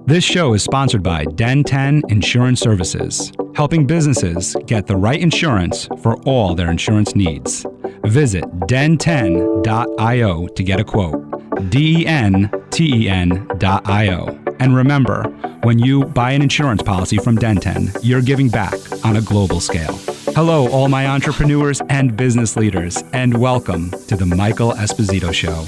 This show is sponsored by Den 10 Insurance Services, helping businesses get the right insurance for all their insurance needs. Visit den10.io to get a quote. DENTEN.io. And remember, when you buy an insurance policy from Den 10, you're giving back on a global scale. Hello, all my entrepreneurs and business leaders, and welcome to the Michael Esposito Show,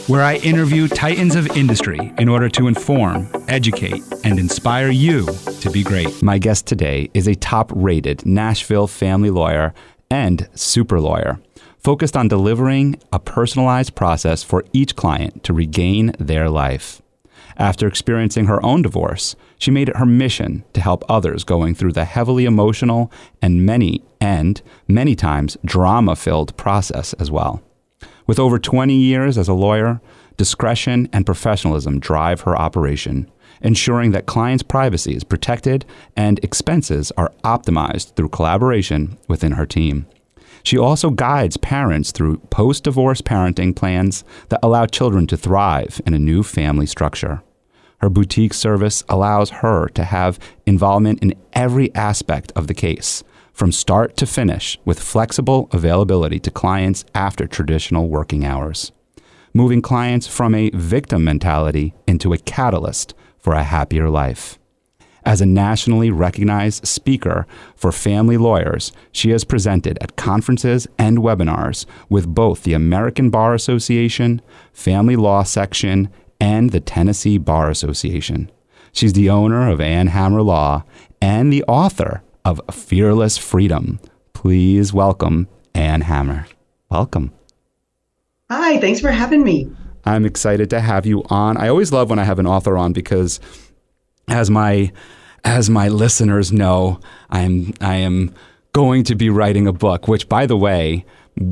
where I interview titans of industry in order to inform, educate, and inspire you to be great. My guest today is a top-rated Nashville family lawyer and super lawyer, focused on delivering a personalized process for each client to regain their life. After experiencing her own divorce, she made it her mission to help others going through the heavily emotional and many times drama-filled process as well. With over 20 years as a lawyer, discretion and professionalism drive her operation, ensuring that clients' privacy is protected and expenses are optimized through collaboration within her team. She also guides parents through post-divorce parenting plans that allow children to thrive in a new family structure. Her boutique service allows her to have involvement in every aspect of the case, from start to finish, with flexible availability to clients after traditional working hours, moving clients from a victim mentality into a catalyst for a happier life. As a nationally recognized speaker for family lawyers, she has presented at conferences and webinars with both the American Bar Association, Family Law Section, and the Tennessee Bar Association. She's the owner of Ann Hammer Law and the author of Fearless Freedom. Please welcome Ann Hammer. Welcome. Hi, thanks for having me. I'm excited to have you on. I always love when I have an author on because as my listeners know, I am going to be writing a book, which, by the way,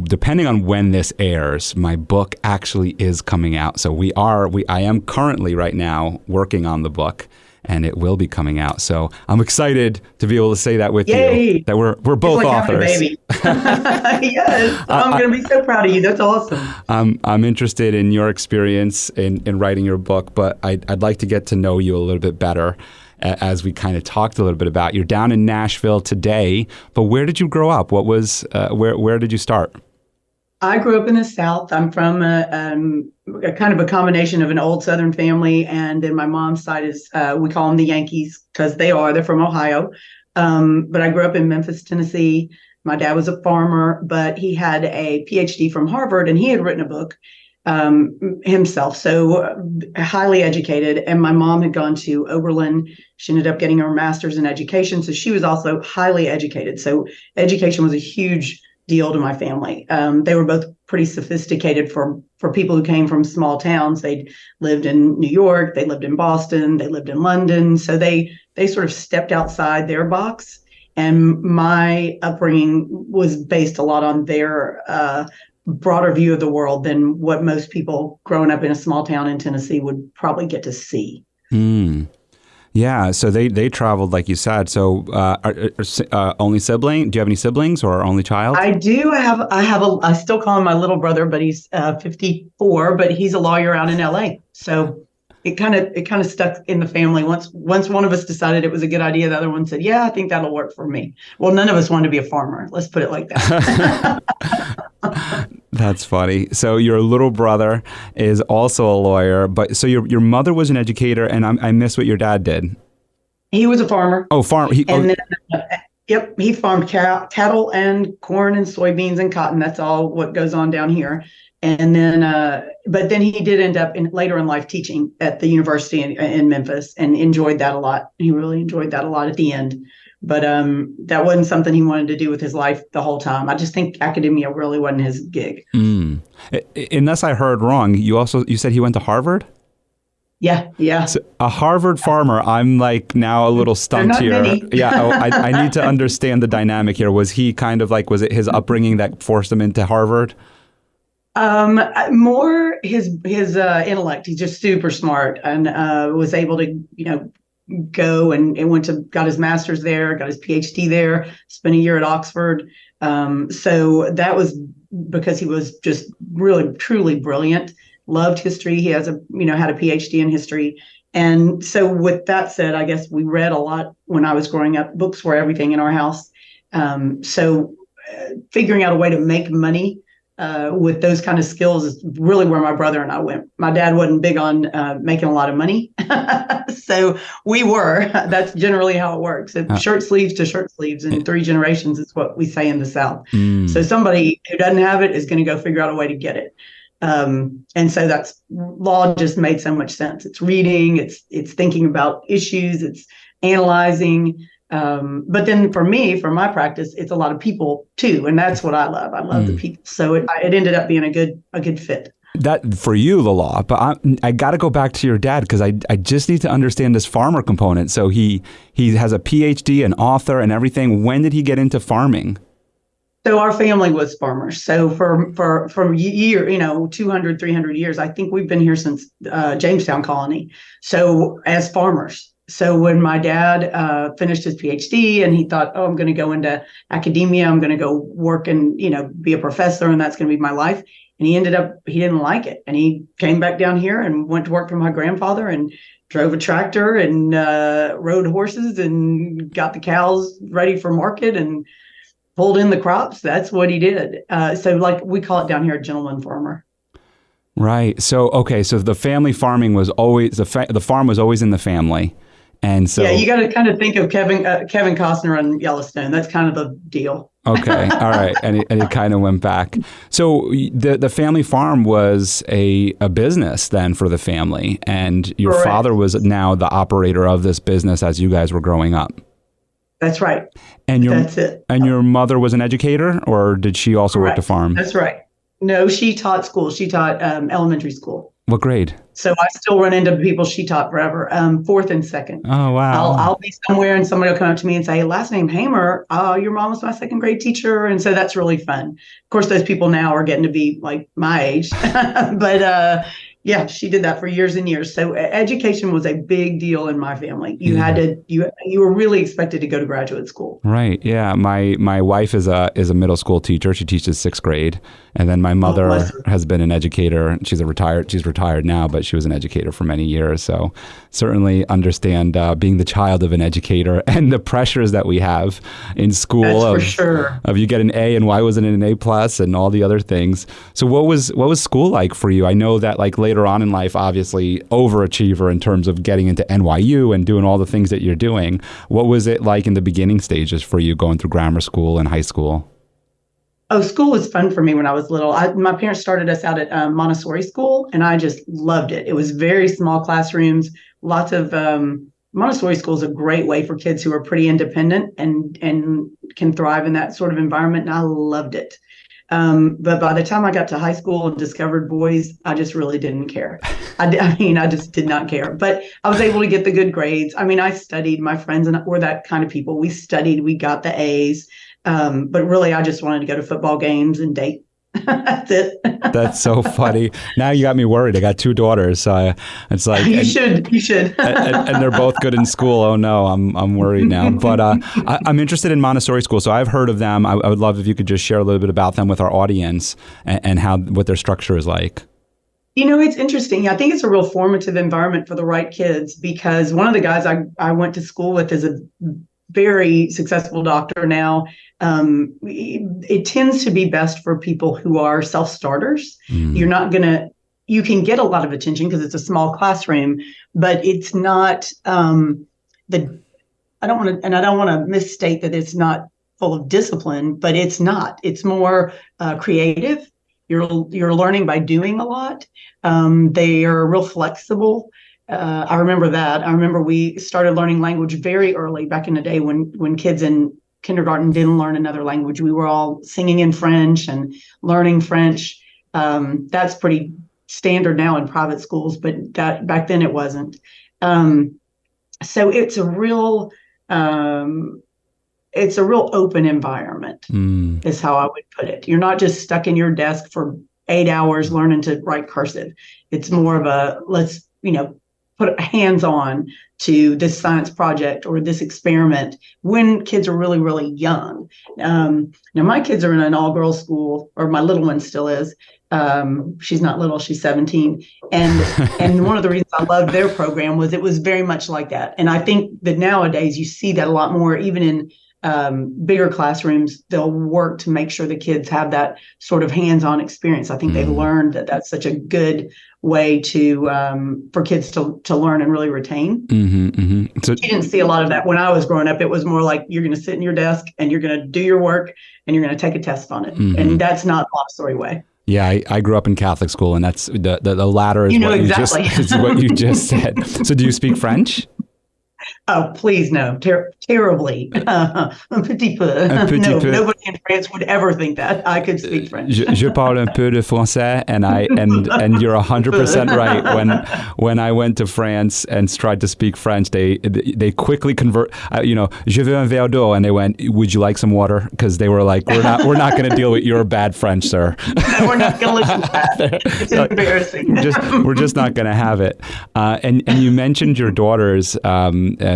depending on when this airs, my book actually is coming out. So I am currently right now working on the book, and it will be coming out. So I'm excited to be able to say that with you, that we're both authors. Having a baby. Yes, I'm going to be so proud of you. That's awesome. I'm interested in your experience in writing your book, but I'd like to get to know you a little bit better as we kind of talked a little bit about. You're down in Nashville today, but where did you grow up? What was where did you start? I grew up in the South. I'm from a kind of a combination of an old Southern family, and then my mom's side is, we call them the Yankees because they're from Ohio. But I grew up in Memphis, Tennessee. My dad was a farmer, but he had a PhD from Harvard, and he had written a book himself, so highly educated. And my mom had gone to Oberlin. She ended up getting her master's in education, so she was also highly educated. So education was a huge deal to my family. They were both pretty sophisticated for people who came from small towns. They'd lived in New York, they lived in Boston, they lived in London. So they sort of stepped outside their box. And my upbringing was based a lot on their broader view of the world than what most people growing up in a small town in Tennessee would probably get to see. Yeah, so they traveled, like you said. So only sibling? Do you have any siblings or only child? I do. I still call him my little brother, but he's 54, but he's a lawyer out in LA. So it kind of stuck in the family. Once one of us decided it was a good idea, the other one said, yeah, I think that'll work for me. Well, none of us wanted to be a farmer. Let's put it like that. That's funny. So your little brother is also a lawyer, but so your mother was an educator, and I miss what your dad did. He was a farmer. Oh, farm. Yep, he farmed cattle and corn and soybeans and cotton. That's all what goes on down here. And then, but then he did end up later in life teaching at the university in Memphis, and enjoyed that a lot. He really enjoyed that a lot at the end. But that wasn't something he wanted to do with his life the whole time. I just think academia really wasn't his gig. Unless I heard wrong, you said he went to Harvard? Yeah. So a Harvard farmer, I'm like now a little stumped here. Many. Yeah, I need to understand the dynamic here. Was he kind of like, was it his upbringing that forced him into Harvard? More his intellect. He's just super smart, and was able to, go and got his master's there, got his PhD there, spent a year at Oxford. So that was because he was just really, truly brilliant, loved history. He had a PhD in history, And so with that said, I guess we read a lot when I was growing up. Books were everything in our house. So figuring out a way to make money with those kind of skills is really where my brother and I went. My dad wasn't big on making a lot of money. So we were. That's generally how it works. Shirt sleeves to shirt sleeves in 3 generations is what we say in the South. So somebody who doesn't have it is going to go figure out a way to get it. And so that's law just made so much sense. It's reading, it's thinking about issues, it's analyzing. But then for me, for my practice, it's a lot of people too. And that's what I love. I love the people. So it ended up being a good fit. That for you, the law, but I got to go back to your dad because I just need to understand this farmer component. So he has a PhD, an author and everything. When did he get into farming? So our family was farmers. So for year, 200, 300 years, I think we've been here since Jamestown Colony. So as farmers. So when my dad finished his PhD and he thought, I'm going to go into academia, I'm going to go work and, be a professor and that's going to be my life. And he didn't like it. And he came back down here and went to work for my grandfather and drove a tractor and rode horses and got the cows ready for market and pulled in the crops. That's what he did. So like we call it down here, a gentleman farmer. Right. So, okay. So the family farming was always, the farm was always in the family. And so, yeah, you got to kind of think of Kevin Costner on Yellowstone. That's kind of the deal. Okay. All right. And it kind of went back. So the family farm was a business then for the family. And your Correct. Father was now the operator of this business as you guys were growing up. That's right. And That's it. And your mother was an educator, or did she also work the farm? That's right. No, she taught school. She taught elementary school. What grade? So I still run into people she taught forever, 4th and 2nd. Oh, wow. I'll be somewhere and somebody will come up to me and say, last name Hamer, your mom was my 2nd grade teacher. And so that's really fun. Of course, those people now are getting to be like my age. But yeah, she did that for years and years. So education was a big deal in my family. You had to, you were really expected to go to graduate school. Right. Yeah. My wife is a middle school teacher. She teaches 6th grade. And then my mother has been an educator. She's retired now, but she was an educator for many years. So certainly understand being the child of an educator and the pressures that we have in school. That's for sure. Of you get an A and why wasn't it an A plus and all the other things. So what was school like for you? I know that like later on in life, obviously overachiever in terms of getting into NYU and doing all the things that you're doing. What was it like in the beginning stages for you going through grammar school and high school? Oh, school was fun for me when I was little. My parents started us out at Montessori school, and I just loved it. It was very small classrooms, lots of Montessori school is a great way for kids who are pretty independent and can thrive in that sort of environment, and I loved it. But by the time I got to high school and discovered boys, I just really didn't care. I just did not care. But I was able to get the good grades. I mean, I studied. My friends and were that kind of people. We studied. We got the A's. But really, I just wanted to go to football games and date. That's it. That's so funny. Now you got me worried. I got 2 daughters. It's like you should. and they're both good in school. Oh no, I'm worried now. But I'm interested in Montessori school. So I've heard of them. I would love if you could just share a little bit about them with our audience and what their structure is like. It's interesting. I think it's a real formative environment for the right kids because one of the guys I went to school with is a very successful doctor now. It tends to be best for people who are self-starters. You can get a lot of attention because it's a small classroom, but it's not I don't want to misstate that it's not full of discipline, but it's not. It's more creative. You're learning by doing a lot. They are real flexible. I remember that. I remember we started learning language very early back in the day when kids in kindergarten didn't learn another language. We were all singing in French and learning French. That's pretty standard now in private schools, but that back then it wasn't. So it's a real open environment is how I would put it. You're not just stuck in your desk for 8 hours learning to write cursive. It's more of a let's put hands on to this science project or this experiment when kids are really, really young. Now my kids are in an all-girls school, or my little one still is. She's not little, she's 17. And one of the reasons I loved their program was it was very much like that. And I think that nowadays you see that a lot more, even in bigger classrooms. They'll work to make sure the kids have that sort of hands-on experience. I think they've learned that that's such a good way to for kids to learn and really retain. So you didn't see a lot of that when I was growing up. It was more like you're going to sit in your desk and you're going to do your work and you're going to take a test on it. And that's not the Montessori way. Yeah, I grew up in Catholic school, and that's the latter is exactly. is what you just said. So do you speak French? Oh, please, no. Terribly. Un petit peu. No, nobody in France would ever think that I could speak French. Je parle un peu de français, and you're 100% right. When I went to France and tried to speak French, they quickly convert. Je veux un verre d'eau, and they went, "Would you like some water?" Because they were like, "We're not going to deal with your bad French, sir." No, we're not going to listen to that. It's embarrassing. We're just not going to have it. And you mentioned your daughters.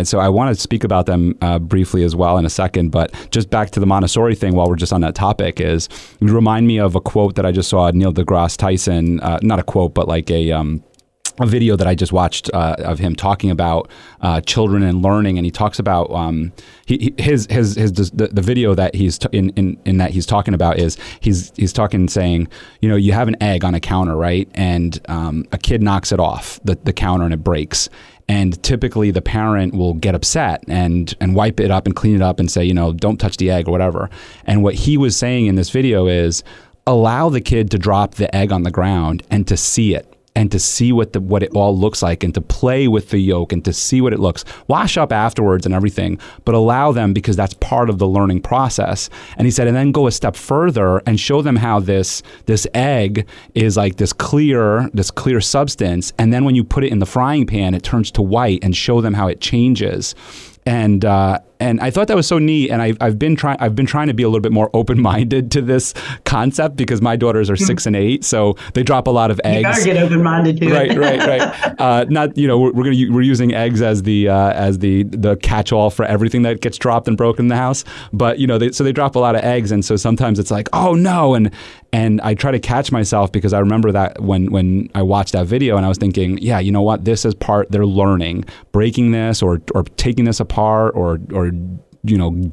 So I want to speak about them briefly as well in a second, but just back to the Montessori thing while we're just on that topic is, you remind me of a quote that I just saw Neil deGrasse Tyson, not a quote, but like a video that I just watched of him talking about children and learning, and he talks about the video that he's in that he's talking about is he's talking saying, you have an egg on a counter, right, and a kid knocks it off the counter and it breaks. And typically the parent will get upset and wipe it up and clean it up and say, don't touch the egg or whatever. And what he was saying in this video is allow the kid to drop the egg on the ground and to see it. And to see what it all looks like, and to play with the yolk and to see what it looks. Wash up afterwards and everything, but allow them, because that's part of the learning process. And he said, and then go a step further and show them how this egg is like this clear substance. And then when you put it in the frying pan, it turns to white, and show them how it changes. And I thought that was so neat, and I've been trying to be a little bit more open-minded to this concept, because my daughters are 6 and 8, so they drop a lot of eggs. You gotta get open-minded to it. Right. Not we're using eggs as the catch-all for everything that gets dropped and broken in the house, but they drop a lot of eggs, and so sometimes it's like, oh no, and I try to catch myself, because I remember that when I watched that video, and I was thinking, yeah, you know what, this is part they're learning, breaking this or taking this apart or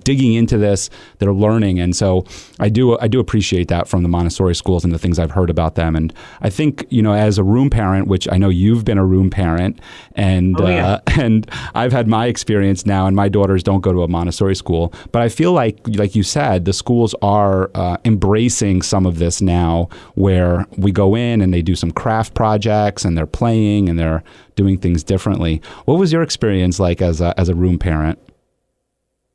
digging into this, they're learning. And so I do appreciate that from the Montessori schools and the things I've heard about them. And I think, as a room parent, which I know you've been a room parent, and and I've had my experience now, and my daughters don't go to a Montessori school, but I feel like you said, the schools are embracing some of this now, where we go in and they do some craft projects and they're playing and they're doing things differently. What was your experience like as a room parent?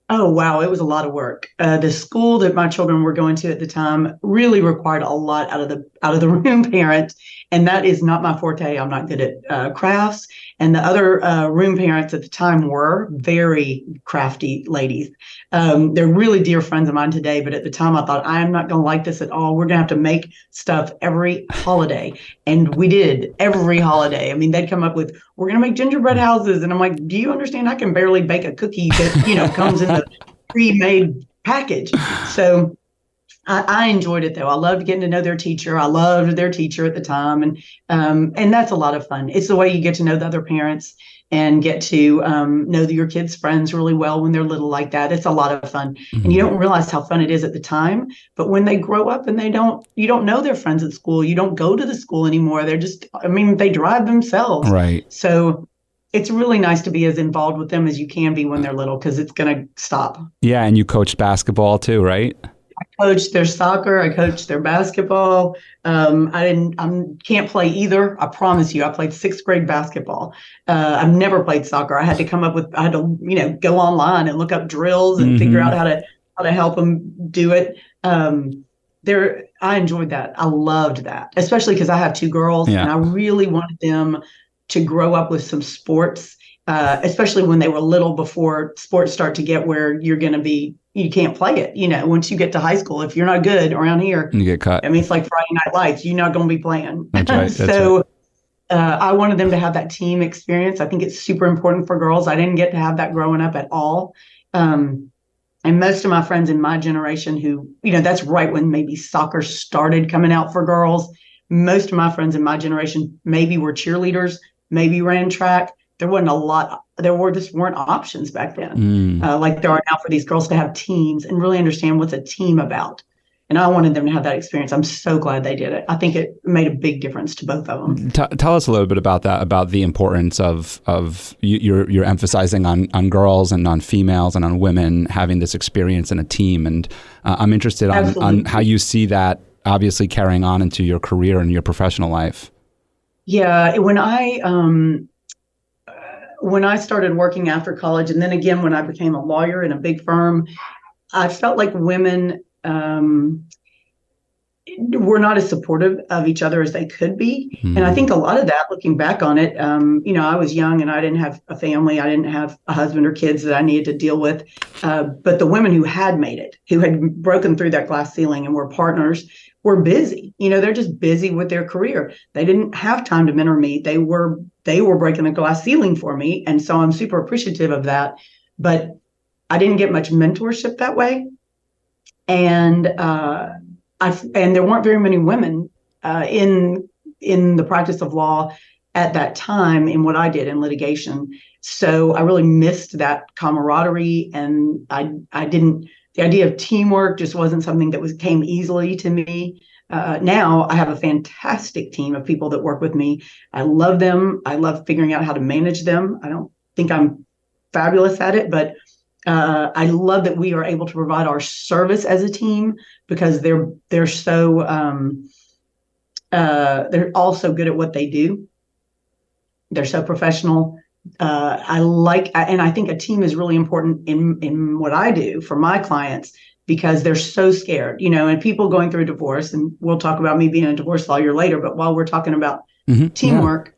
Oh, wow. It was a lot of work. The school that my children were going to at the time really required a lot out of the room parent. And that is not my forte. I'm not good at crafts. And the other room parents at the time were very crafty ladies. They're really dear friends of mine today. But at the time, I thought, I am not going to like this at all. We're going to have to make stuff every holiday. And we did every holiday. I mean, they'd come up with, we're going to make gingerbread houses. And I'm like, do you understand? I can barely bake a cookie that, comes in the pre-made package. So I enjoyed it, though. I loved getting to know their teacher. I loved their teacher at the time. And that's a lot of fun. It's the way you get to know the other parents and get to know your kids' friends really well when they're little like that. It's a lot of fun. Mm-hmm. And you don't realize how fun it is at the time. But when they grow up and you don't know their friends at school, you don't go to the school anymore. They're just, they drive themselves. Right. So it's really nice to be as involved with them as you can be when they're little, because it's going to stop. Yeah. And you coached basketball too, right? I coached their soccer. I coached their basketball. I can't play either. I promise you, I played 6th grade basketball. I've never played soccer. I had to go online and look up drills and figure out how to help them do it. I enjoyed that. I loved that, especially because I have 2 girls, and I really wanted them to grow up with some sports, especially when they were little, before sports start to get where you can't play it. Once you get to high school, if you're not good around here, you get cut. It's like Friday Night Lights. You're not going to be playing. That's right. So I wanted them to have that team experience. I think it's super important for girls. I didn't get to have that growing up at all. And most of my friends in my generation who, that's right when maybe soccer started coming out for girls. Most of my friends in my generation maybe were cheerleaders, maybe ran track. There wasn't a lot. Just weren't options back then, like there are now for these girls to have teams and really understand what's a team about. And I wanted them to have that experience. I'm so glad they did it. I think it made a big difference to both of them. Tell us a little bit about that, about the importance of you're emphasizing on girls and on females and on women having this experience in a team. And I'm interested on how you see that obviously carrying on into your career and your professional life. Yeah, when I started working after college, and then again when I became a lawyer in a big firm, I felt like women were not as supportive of each other as they could be. And I think a lot of that, looking back on it, I was young and I didn't have a family. I didn't have a husband or kids that I needed to deal with. But the women who had made it, who had broken through that glass ceiling and were partners, were busy. They're just busy with their career. They didn't have time to mentor me. They were breaking the glass ceiling for me. And so I'm super appreciative of that. But I didn't get much mentorship that way. And there weren't very many women in the practice of law at that time in what I did in litigation. So I really missed that camaraderie, and the idea of teamwork just wasn't something that came easily to me. Now I have a fantastic team of people that work with me. I love them. I love figuring out how to manage them. I don't think I'm fabulous at it, but I love that we are able to provide our service as a team because they're so they're all so good at what they do. They're so professional. And I think a team is really important in what I do for my clients because they're so scared, and people going through a divorce, and we'll talk about me being a divorce lawyer later, but while we're talking about teamwork,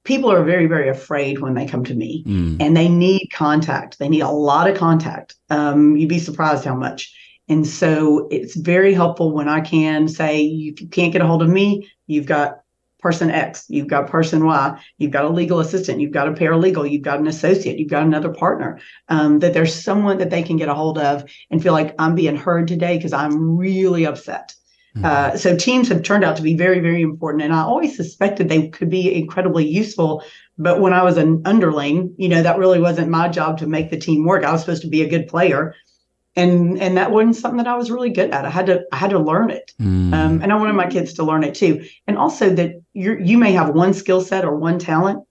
people are very, very afraid when they come to me and they need contact. They need a lot of contact. You'd be surprised how much. And so it's very helpful when I can say, if you can't get a hold of me, you've got person X, you've got person Y, you've got a legal assistant, you've got a paralegal, you've got an associate, you've got another partner, that there's someone that they can get a hold of and feel like I'm being heard today because I'm really upset. So teams have turned out to be very, very important. And I always suspected they could be incredibly useful. But when I was an underling, that really wasn't my job to make the team work. I was supposed to be a good player. And that wasn't something that I was really good at. I had to learn it. And I wanted my kids to learn it too. And also that you may have one skill set or one talent.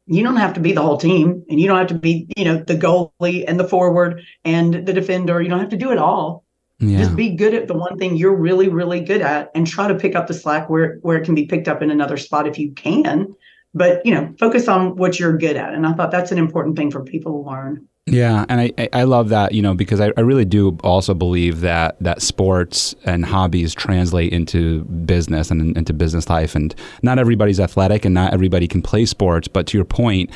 You don't have to be the whole team, and you don't have to be, the goalie and the forward and the defender. You don't have to do it all. Yeah. Just be good at the one thing you're really, really good at and try to pick up the slack where it can be picked up in another spot if you can. But, focus on what you're good at. And I thought that's an important thing for people to learn. Yeah. And I love that, because I really do also believe that sports and hobbies translate into business and into business life. And not everybody's athletic and not everybody can play sports. But to your point,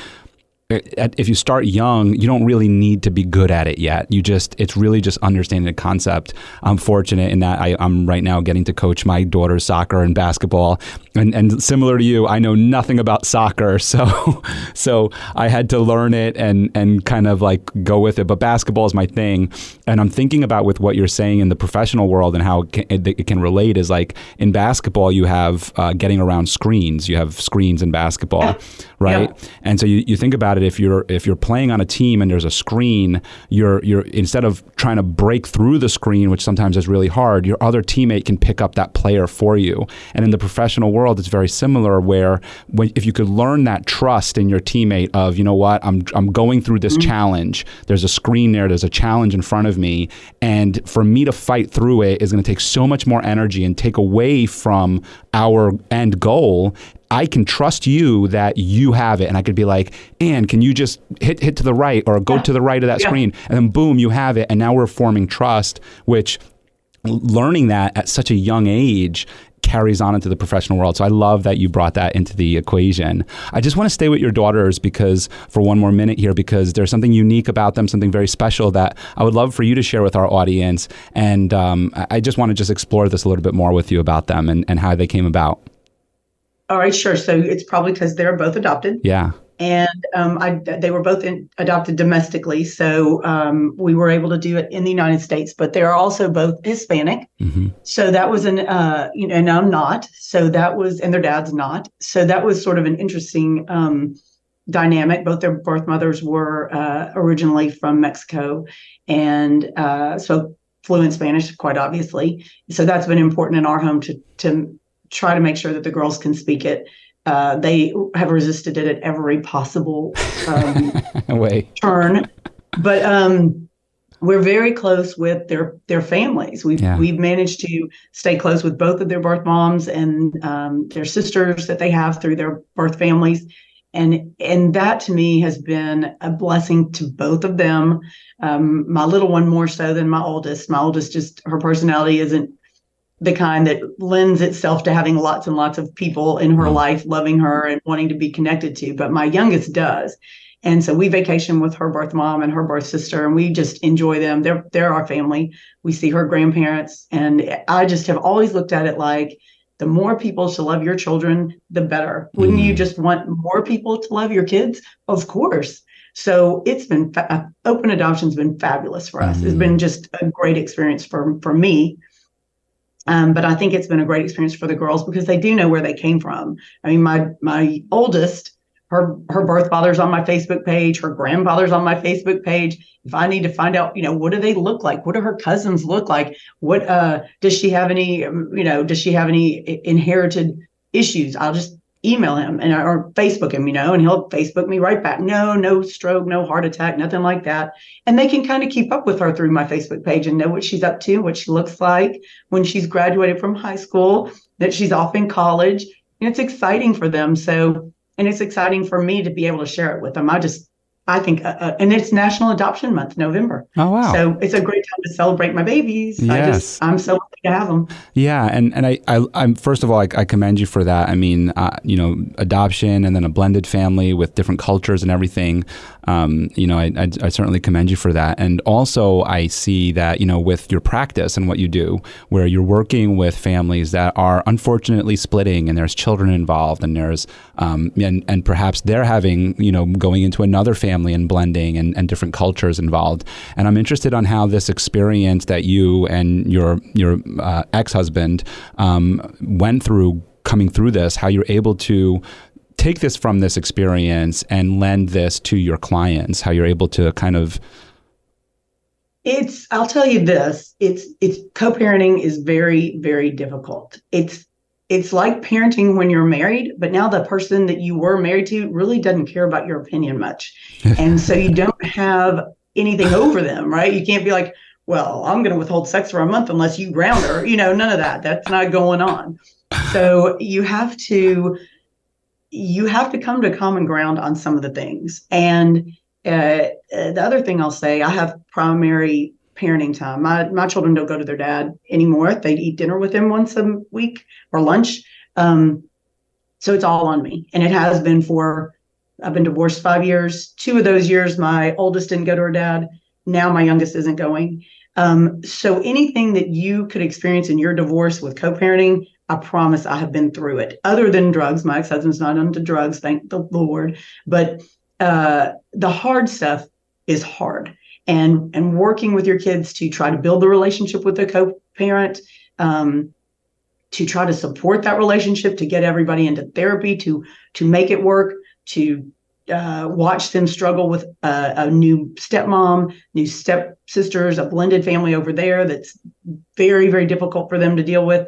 if you start young, you don't really need to be good at it yet. It's really just understanding the concept. I'm fortunate in that I'm right now getting to coach my daughter's soccer and basketball. And similar to you, I know nothing about soccer. So I had to learn it and kind of like go with it. But basketball is my thing. And I'm thinking about with what you're saying in the professional world and how it can relate is like in basketball, you have getting around screens. You have screens in basketball, right? Yeah. And so you think about it. If you're playing on a team and there's a screen, you're instead of trying to break through the screen, which sometimes is really hard, your other teammate can pick up that player for you. And in the professional world, it's very similar. Where if you could learn that trust in your teammate of, you know what, I'm going through this challenge. There's a screen there. There's a challenge in front of me, and for me to fight through it is going to take so much more energy and take away from our end goal. I can trust you that you have it. And I could be like, Ann, can you just hit to the right or go to the right of that screen? And then boom, you have it. And now we're forming trust, which learning that at such a young age carries on into the professional world. So I love that you brought that into the equation. I just want to stay with your daughters for one more minute here, because there's something unique about them, something very special that I would love for you to share with our audience. And I just want to explore this a little bit more with you about them and how they came about. All right, sure. So it's probably because they're both adopted. Yeah. And they were both adopted domestically. So we were able to do it in the United States, but they're also both Hispanic. Mm-hmm. So that was and I'm not. So that was, and their dad's not. So that was sort of an interesting dynamic. Both their birth mothers were originally from Mexico. And so fluent Spanish, quite obviously. So that's been important in our home to try to make sure that the girls can speak it. They have resisted it at every possible way turn, but we're very close with their families. We've managed to stay close with both of their birth moms and their sisters that they have through their birth families, and that to me has been a blessing to both of them. My little one more so than my oldest. My oldest, just her personality isn't the kind that lends itself to having lots and lots of people in her life loving her and wanting to be connected to. But my youngest does. And so we vacation with her birth mom and her birth sister, and we just enjoy them. They're our family. We see her grandparents. And I just have always looked at it like the more people to love your children, the better. Wouldn't you just want more people to love your kids? Of course. So it's been open adoption's been fabulous for us. It's been just a great experience for me. But I think it's been a great experience for the girls because they do know where they came from. I mean, my oldest, her birth father's on my Facebook page, her grandfather's on my Facebook page. If I need to find out, what do they look like? What do her cousins look like? What does she have any, does she have any inherited issues? I'll just email him or Facebook him, and he'll Facebook me right back. No stroke, no heart attack, nothing like that. And they can kind of keep up with her through my Facebook page and know what she's up to, what she looks like when she's graduated from high school, that she's off in college. And it's exciting for them. So, and it's exciting for me to be able to share it with them. I think, and it's National Adoption Month, November. Oh, wow. So it's a great time to celebrate my babies. Yes. I'm so lucky to have them. Yeah. And I'm first of all, I commend you for that. I mean, adoption and then a blended family with different cultures and everything. I certainly commend you for that. And also I see that, with your practice and what you do, where you're working with families that are unfortunately splitting and there's children involved and there's, and perhaps they're having, going into another family and blending and different cultures involved. And I'm interested on how this experience that you and your ex-husband went through, coming through this, how you're able to take this from this experience and lend this to your clients, how you're able to kind of... I'll tell you this, it's co-parenting is very, very difficult. It's like parenting when you're married, but now the person that you were married to really doesn't care about your opinion much. And so you don't have anything over them, right? You can't be like, well, I'm going to withhold sex for a month unless you ground her. None of that. That's not going on. So you have to come to common ground on some of the things. And the other thing I'll say, I have primary parenting time. My children don't go to their dad anymore. They eat dinner with him once a week or lunch. So it's all on me. And it has been I've been divorced 5 years. 2 of those years, my oldest didn't go to her dad. Now my youngest isn't going. So anything that you could experience in your divorce with co-parenting, I promise I have been through it. Other than drugs, my ex-husband's not into drugs, thank the Lord. But the hard stuff is hard. And working with your kids to try to build the relationship with the co-parent, to try to support that relationship, to get everybody into therapy, to make it work, to watch them struggle with a new stepmom, new stepsisters, a blended family over there that's very, very difficult for them to deal with.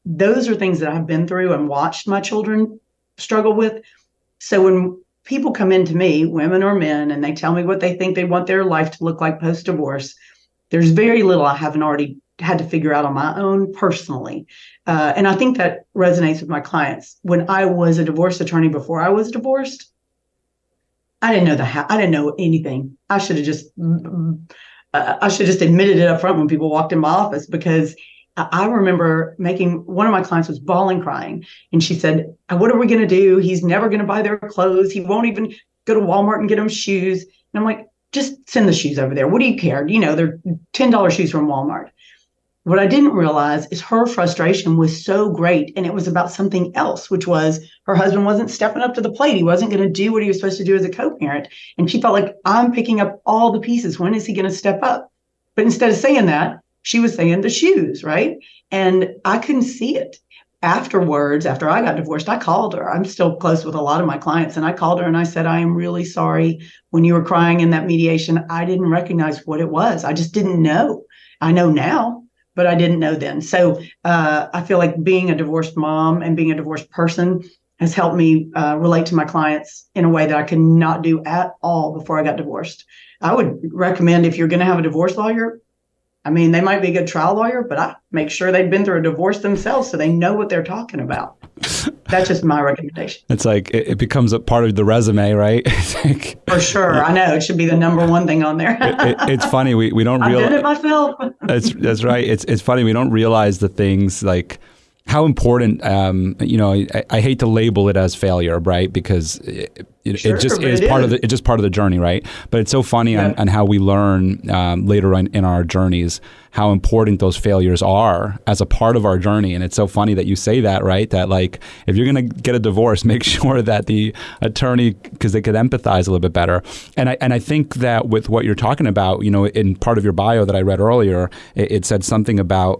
Those are things that I've been through and watched my children struggle with. So when people come into me, women or men, and they tell me what they think they want their life to look like post-divorce, there's very little I haven't already had to figure out on my own personally. And I think that resonates with my clients. When I was a divorce attorney before I was divorced, I didn't know anything. I should have just admitted it up front when people walked in my office, because I remember one of my clients was bawling, crying. And she said, what are we going to do? He's never going to buy their clothes. He won't even go to Walmart and get them shoes. And I'm like, just send the shoes over there. What do you care? They're $10 shoes from Walmart. What I didn't realize is her frustration was so great, and it was about something else, which was her husband wasn't stepping up to the plate. He wasn't going to do what he was supposed to do as a co-parent. And she felt like, I'm picking up all the pieces. When is he going to step up? But instead of saying that, she was saying the shoes, right? And I couldn't see it. Afterwards, after I got divorced, I called her. I'm still close with a lot of my clients. And I called her and I said, I am really sorry. When you were crying in that mediation, I didn't recognize what it was. I just didn't know. I know now, but I didn't know then. So I feel like being a divorced mom and being a divorced person has helped me relate to my clients in a way that I could not do at all before I got divorced. I would recommend, if you're going to have a divorce lawyer, I mean, they might be a good trial lawyer, but I make sure they've been through a divorce themselves so they know what they're talking about. That's just my recommendation. It's like it becomes a part of the resume, right? Like, for sure. I know it should be the number one thing on there. It's funny. We don't realize. I did it myself. That's right. It's funny. We don't realize the things like how important, I hate to label it as failure, right? Because it just is part of the journey, right? But it's so funny on how we learn later on in our journeys how important those failures are as a part of our journey. And it's so funny that you say that, right? That like, if you're going to get a divorce, make sure that the attorney, because they could empathize a little bit better. And I think that with what you're talking about, in part of your bio that I read earlier, it said something about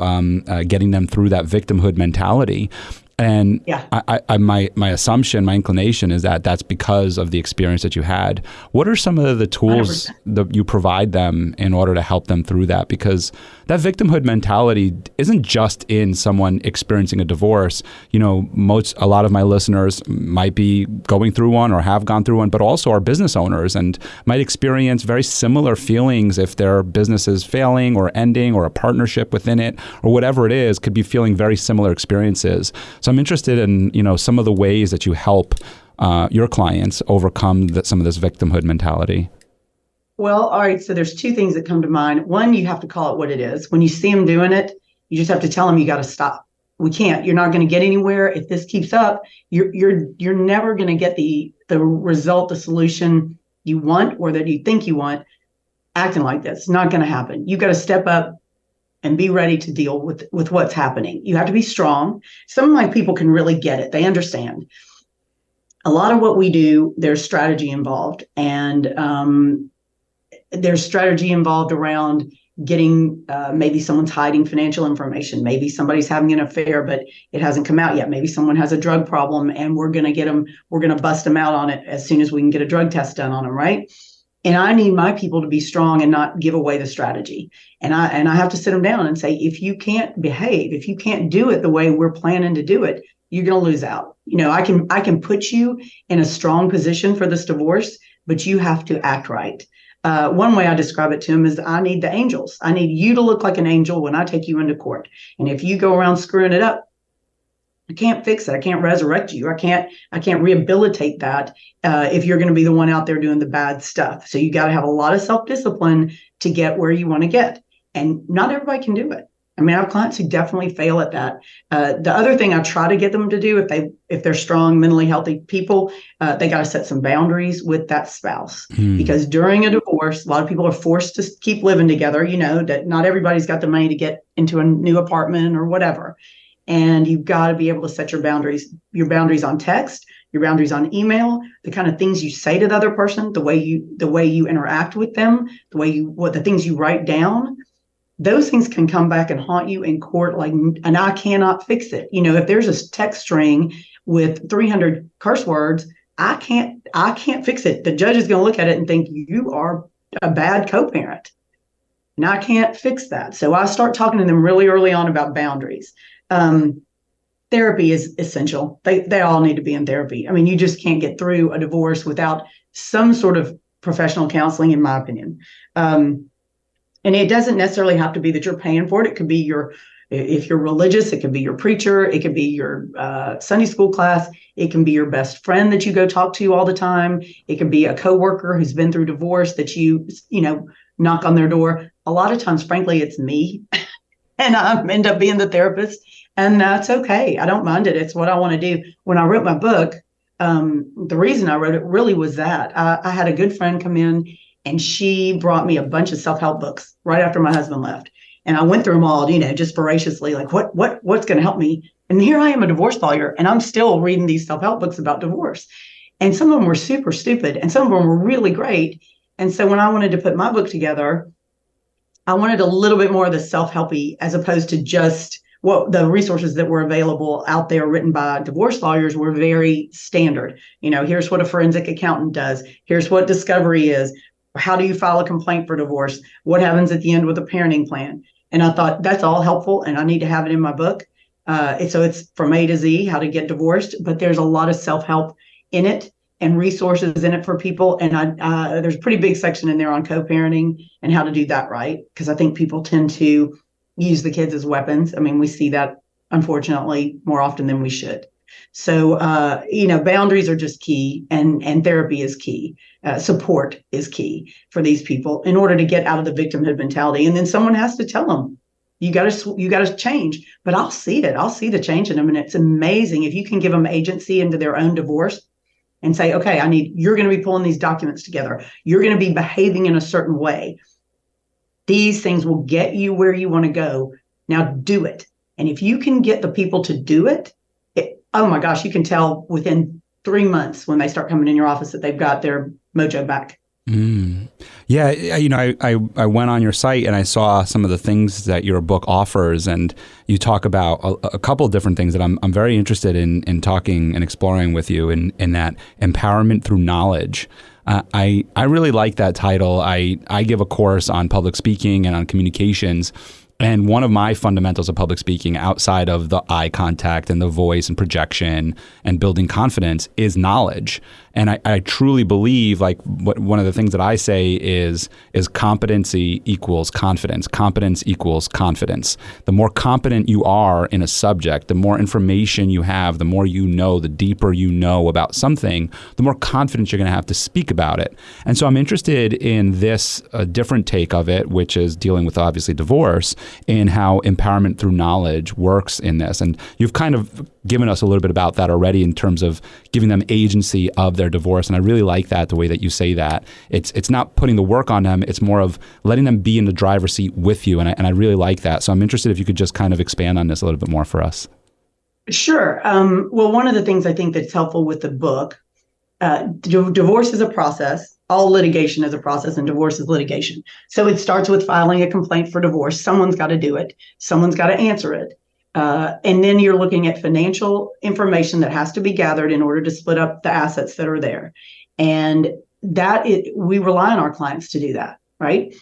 getting them through that victimhood mentality. And my assumption, my inclination is that that's because of the experience that you had. What are some of the tools 100%. That you provide them in order to help them through that? Because that victimhood mentality isn't just in someone experiencing a divorce. A lot of my listeners might be going through one or have gone through one, but also are business owners and might experience very similar feelings if their business is failing or ending or a partnership within it or whatever it is, could be feeling very similar experiences. So I'm interested in, some of the ways that you help your clients overcome some of this victimhood mentality. Well, all right. So there's two things that come to mind. One, you have to call it what it is. When you see them doing it, you just have to tell them you got to stop. We can't. You're not going to get anywhere if this keeps up. You're never going to get the result, the solution you want or that you think you want. Acting like this, it's not going to happen. You got to step up and be ready to deal with what's happening. You have to be strong. Some of my people can really get it. They understand. A lot of what we do, there's strategy involved. And there's strategy involved around getting, maybe someone's hiding financial information. Maybe somebody's having an affair, but it hasn't come out yet. Maybe someone has a drug problem and we're going to bust them out on it as soon as we can get a drug test done on them, right? And I need my people to be strong and not give away the strategy. And I have to sit them down and say, if you can't behave, if you can't do it the way we're planning to do it, you're going to lose out. I can put you in a strong position for this divorce, but you have to act right. One way I describe it to them is I need the angels. I need you to look like an angel when I take you into court. And if you go around screwing it up, I can't fix it. I can't resurrect you. I can't rehabilitate that if you're going to be the one out there doing the bad stuff. So you got to have a lot of self-discipline to get where you want to get. And not everybody can do it. I mean, I have clients who definitely fail at that. The other thing I try to get them to do, if they're strong, mentally healthy people, they got to set some boundaries with that spouse. Because during a divorce, a lot of people are forced to keep living together. That not everybody's got the money to get into a new apartment or whatever. And you've got to be able to set your boundaries on text, your boundaries on email, the kind of things you say to the other person, the way you interact with them, the things you write down. Those things can come back and haunt you in court, and I cannot fix it. If there's a text string with 300 curse words, I can't fix it. The judge is going to look at it and think you are a bad co-parent. And I can't fix that. So I start talking to them really early on about boundaries. Therapy is essential. They all need to be in therapy. I mean, you just can't get through a divorce without some sort of professional counseling, in my opinion. And it doesn't necessarily have to be that you're paying for it. It could be if you're religious, it could be your preacher. It could be your Sunday school class. It can be your best friend that you go talk to all the time. It could be a coworker who's been through divorce that you knock on their door. A lot of times, frankly, it's me. And I end up being the therapist. And that's okay. I don't mind it. It's what I want to do. When I wrote my book, the reason I wrote it really was that I had a good friend come in and she brought me a bunch of self-help books right after my husband left. And I went through them all, just voraciously, like what's going to help me? And here I am, a divorce lawyer, and I'm still reading these self-help books about divorce. And some of them were super stupid, and some of them were really great. And so when I wanted to put my book together, I wanted a little bit more of the self-helpy, as opposed to just the resources that were available out there written by divorce lawyers were very standard. Here's what a forensic accountant does. Here's what discovery is. How do you file a complaint for divorce? What happens at the end with a parenting plan? And I thought that's all helpful, and I need to have it in my book. So it's from A to Z, how to get divorced, but there's a lot of self-help in it and resources in it for people. And there's a pretty big section in there on co-parenting and how to do that right, because I think people tend to use the kids as weapons. I mean, we see that, unfortunately, more often than we should. So, boundaries are just key, and therapy is key. Support is key for these people in order to get out of the victimhood mentality. And then someone has to tell them, you got to change. But I'll see it. I'll see the change in them. And it's amazing if you can give them agency into their own divorce and say, okay, you're going to be pulling these documents together. You're going to be behaving in a certain way. These things will get you where you want to go. Now do it. And if you can get the people to do it, oh my gosh, you can tell within 3 months when they start coming in your office that they've got their mojo back. Yeah, I went on your site and I saw some of the things that your book offers, and you talk about a couple of different things that I'm very interested in talking and exploring with you in that empowerment through knowledge. I really like that title. I give a course on public speaking and on communications. And one of my fundamentals of public speaking, outside of the eye contact and the voice and projection and building confidence, is knowledge. And I truly believe, like, one of the things that I say is competency equals confidence. Competence equals confidence. The more competent you are in a subject, the more information you have, the more you know, the deeper you know about something, the more confidence you're going to have to speak about it. And so I'm interested in this different take of it, which is dealing with, obviously, divorce, in how empowerment through knowledge works in this. And you've kind of given us a little bit about that already in terms of giving them agency of their divorce. And I really like that, the way that you say that. It's not putting the work on them. It's more of letting them be in the driver's seat with you. And I really like that. So I'm interested if you could just kind of expand on this a little bit more for us. Sure. Well, one of the things I think that's helpful with the book, divorce is a process. All litigation is a process, and divorce is litigation. So it starts with filing a complaint for divorce. Someone's got to do it. Someone's got to answer it. And then you're looking at financial information that has to be gathered in order to split up the assets that are there. And we rely on our clients to do that, right?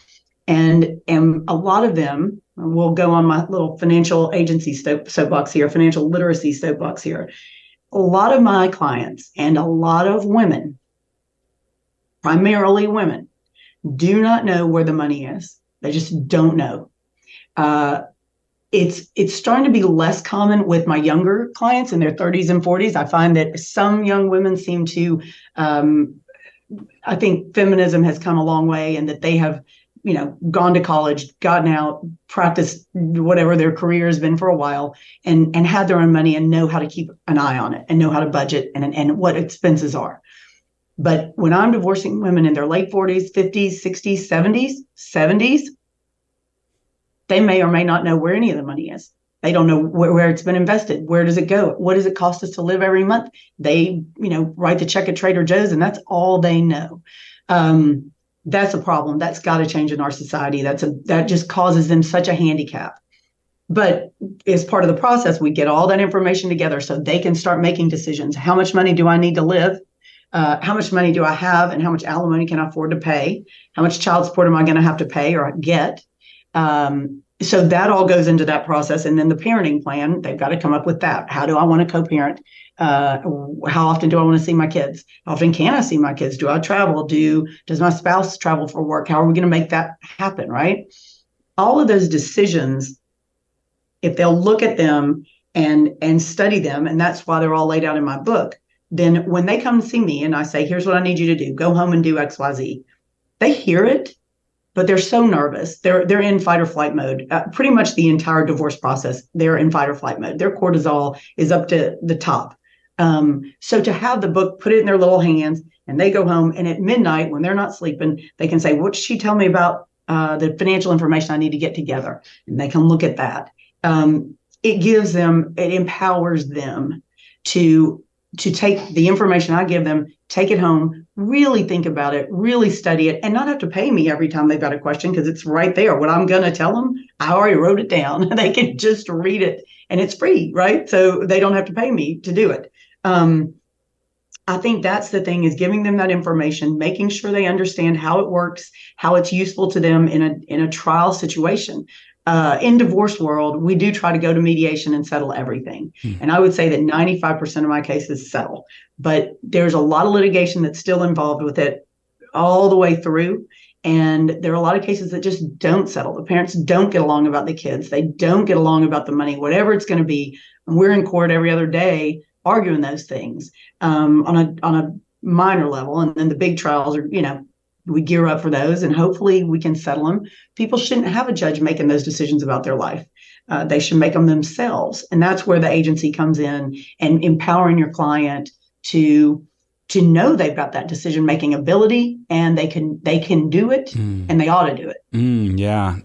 And a lot of them will go on my little financial agency soapbox here, financial literacy soapbox here. A lot of my clients and a lot of women, primarily women, do not know where the money is. They just don't know. It's starting to be less common with my younger clients in their 30s and 40s. I find that some young women seem to, I think feminism has come a long way, and that they have, gone to college, gotten out, practiced whatever their career has been for a while, and had their own money and know how to keep an eye on it and know how to budget and what expenses are. But when I'm divorcing women in their late 40s, 50s, 60s, 70s, they may or may not know where any of the money is. They don't know where it's been invested. Where does it go? What does it cost us to live every month? They, write the check at Trader Joe's, and that's all they know. That's a problem. That's got to change in our society. That just causes them such a handicap. But as part of the process, we get all that information together so they can start making decisions. How much money do I need to live? How much money do I have, and how much alimony can I afford to pay? How much child support am I going to have to pay or get? So that all goes into that process. And then the parenting plan, they've got to come up with that. How do I want to co-parent? How often do I want to see my kids? How often can I see my kids? Do I travel? Does my spouse travel for work? How are we going to make that happen, right? All of those decisions, if they'll look at them and study them, and that's why they're all laid out in my book, then when they come see me and I say, here's what I need you to do, go home and do X, Y, Z, they hear it, but they're so nervous. They're in fight or flight mode. Pretty much the entire divorce process, they're in fight or flight mode. Their cortisol is up to the top. So to have the book, put it in their little hands, and they go home, and at midnight when they're not sleeping, they can say, what did she tell me about the financial information I need to get together, and they can look at that. It empowers them to take the information I give them, take it home, really think about it, really study it, and not have to pay me every time they've got a question, because it's right there. What I'm going to tell them, I already wrote it down. They can just read it, and it's free, right? So they don't have to pay me to do it. I think that's the thing, is giving them that information, making sure they understand how it works, how it's useful to them in a trial situation. In divorce world, we do try to go to mediation and settle everything. And I would say that 95% of my cases settle, but there's a lot of litigation that's still involved with it all the way through. And there are a lot of cases that just don't settle. The parents don't get along about the kids. They don't get along about the money, whatever it's going to be. And we're in court every other day arguing those things on a minor level. And then the big trials are, we gear up for those, and hopefully we can settle them. People shouldn't have a judge making those decisions about their life. They should make them themselves. And that's where the agency comes in, and empowering your client to know they've got that decision-making ability, and they can do it, and they ought to do it. Yeah.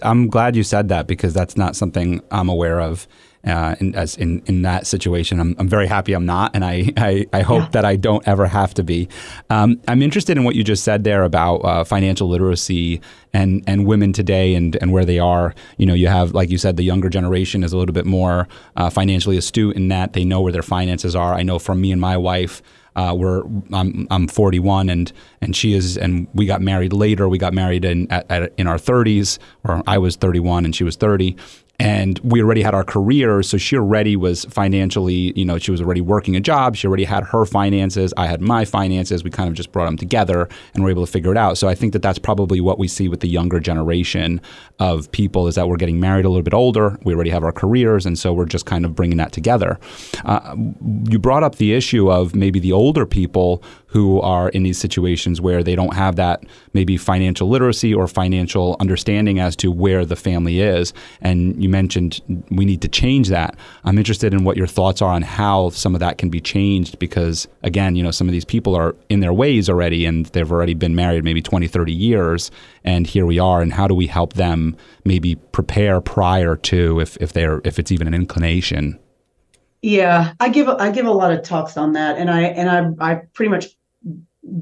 I'm glad you said that, because that's not something I'm aware of. In that situation, I'm very happy I'm not, and I hope that I don't ever have to be. I'm interested in what you just said there about financial literacy and women today and where they are. You have, like you said, the younger generation is a little bit more financially astute in that they know where their finances are. I know from me and my wife, I'm 41 and she is, and we got married later. We got married in our 30s, or I was 31 and she was 30. And we already had our careers, so she already was financially, she was already working a job. She already had her finances. I had my finances. We kind of just brought them together and were able to figure it out. So I think that that's probably what we see with the younger generation of people, is that we're getting married a little bit older. We already have our careers, and so we're just kind of bringing that together. You brought up the issue of maybe the older people who are in these situations where they don't have that maybe financial literacy or financial understanding as to where the family is. And you mentioned we need to change that. I'm interested in what your thoughts are on how some of that can be changed, because again, some of these people are in their ways already, and they've already been married maybe 20, 30 years. And here we are. And how do we help them maybe prepare prior to, if it's even an inclination? Yeah, I give a lot of talks on that, and I pretty much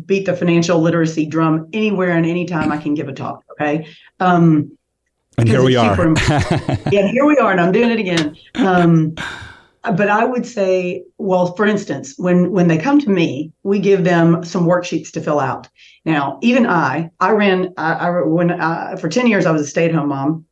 beat the financial literacy drum anywhere and anytime I can give a talk. Okay. And here we are. Yeah, here we are, and I'm doing it again. But I would say, well, for instance, when they come to me, we give them some worksheets to fill out. Now, even for 10 years, I was a stay-at-home mom.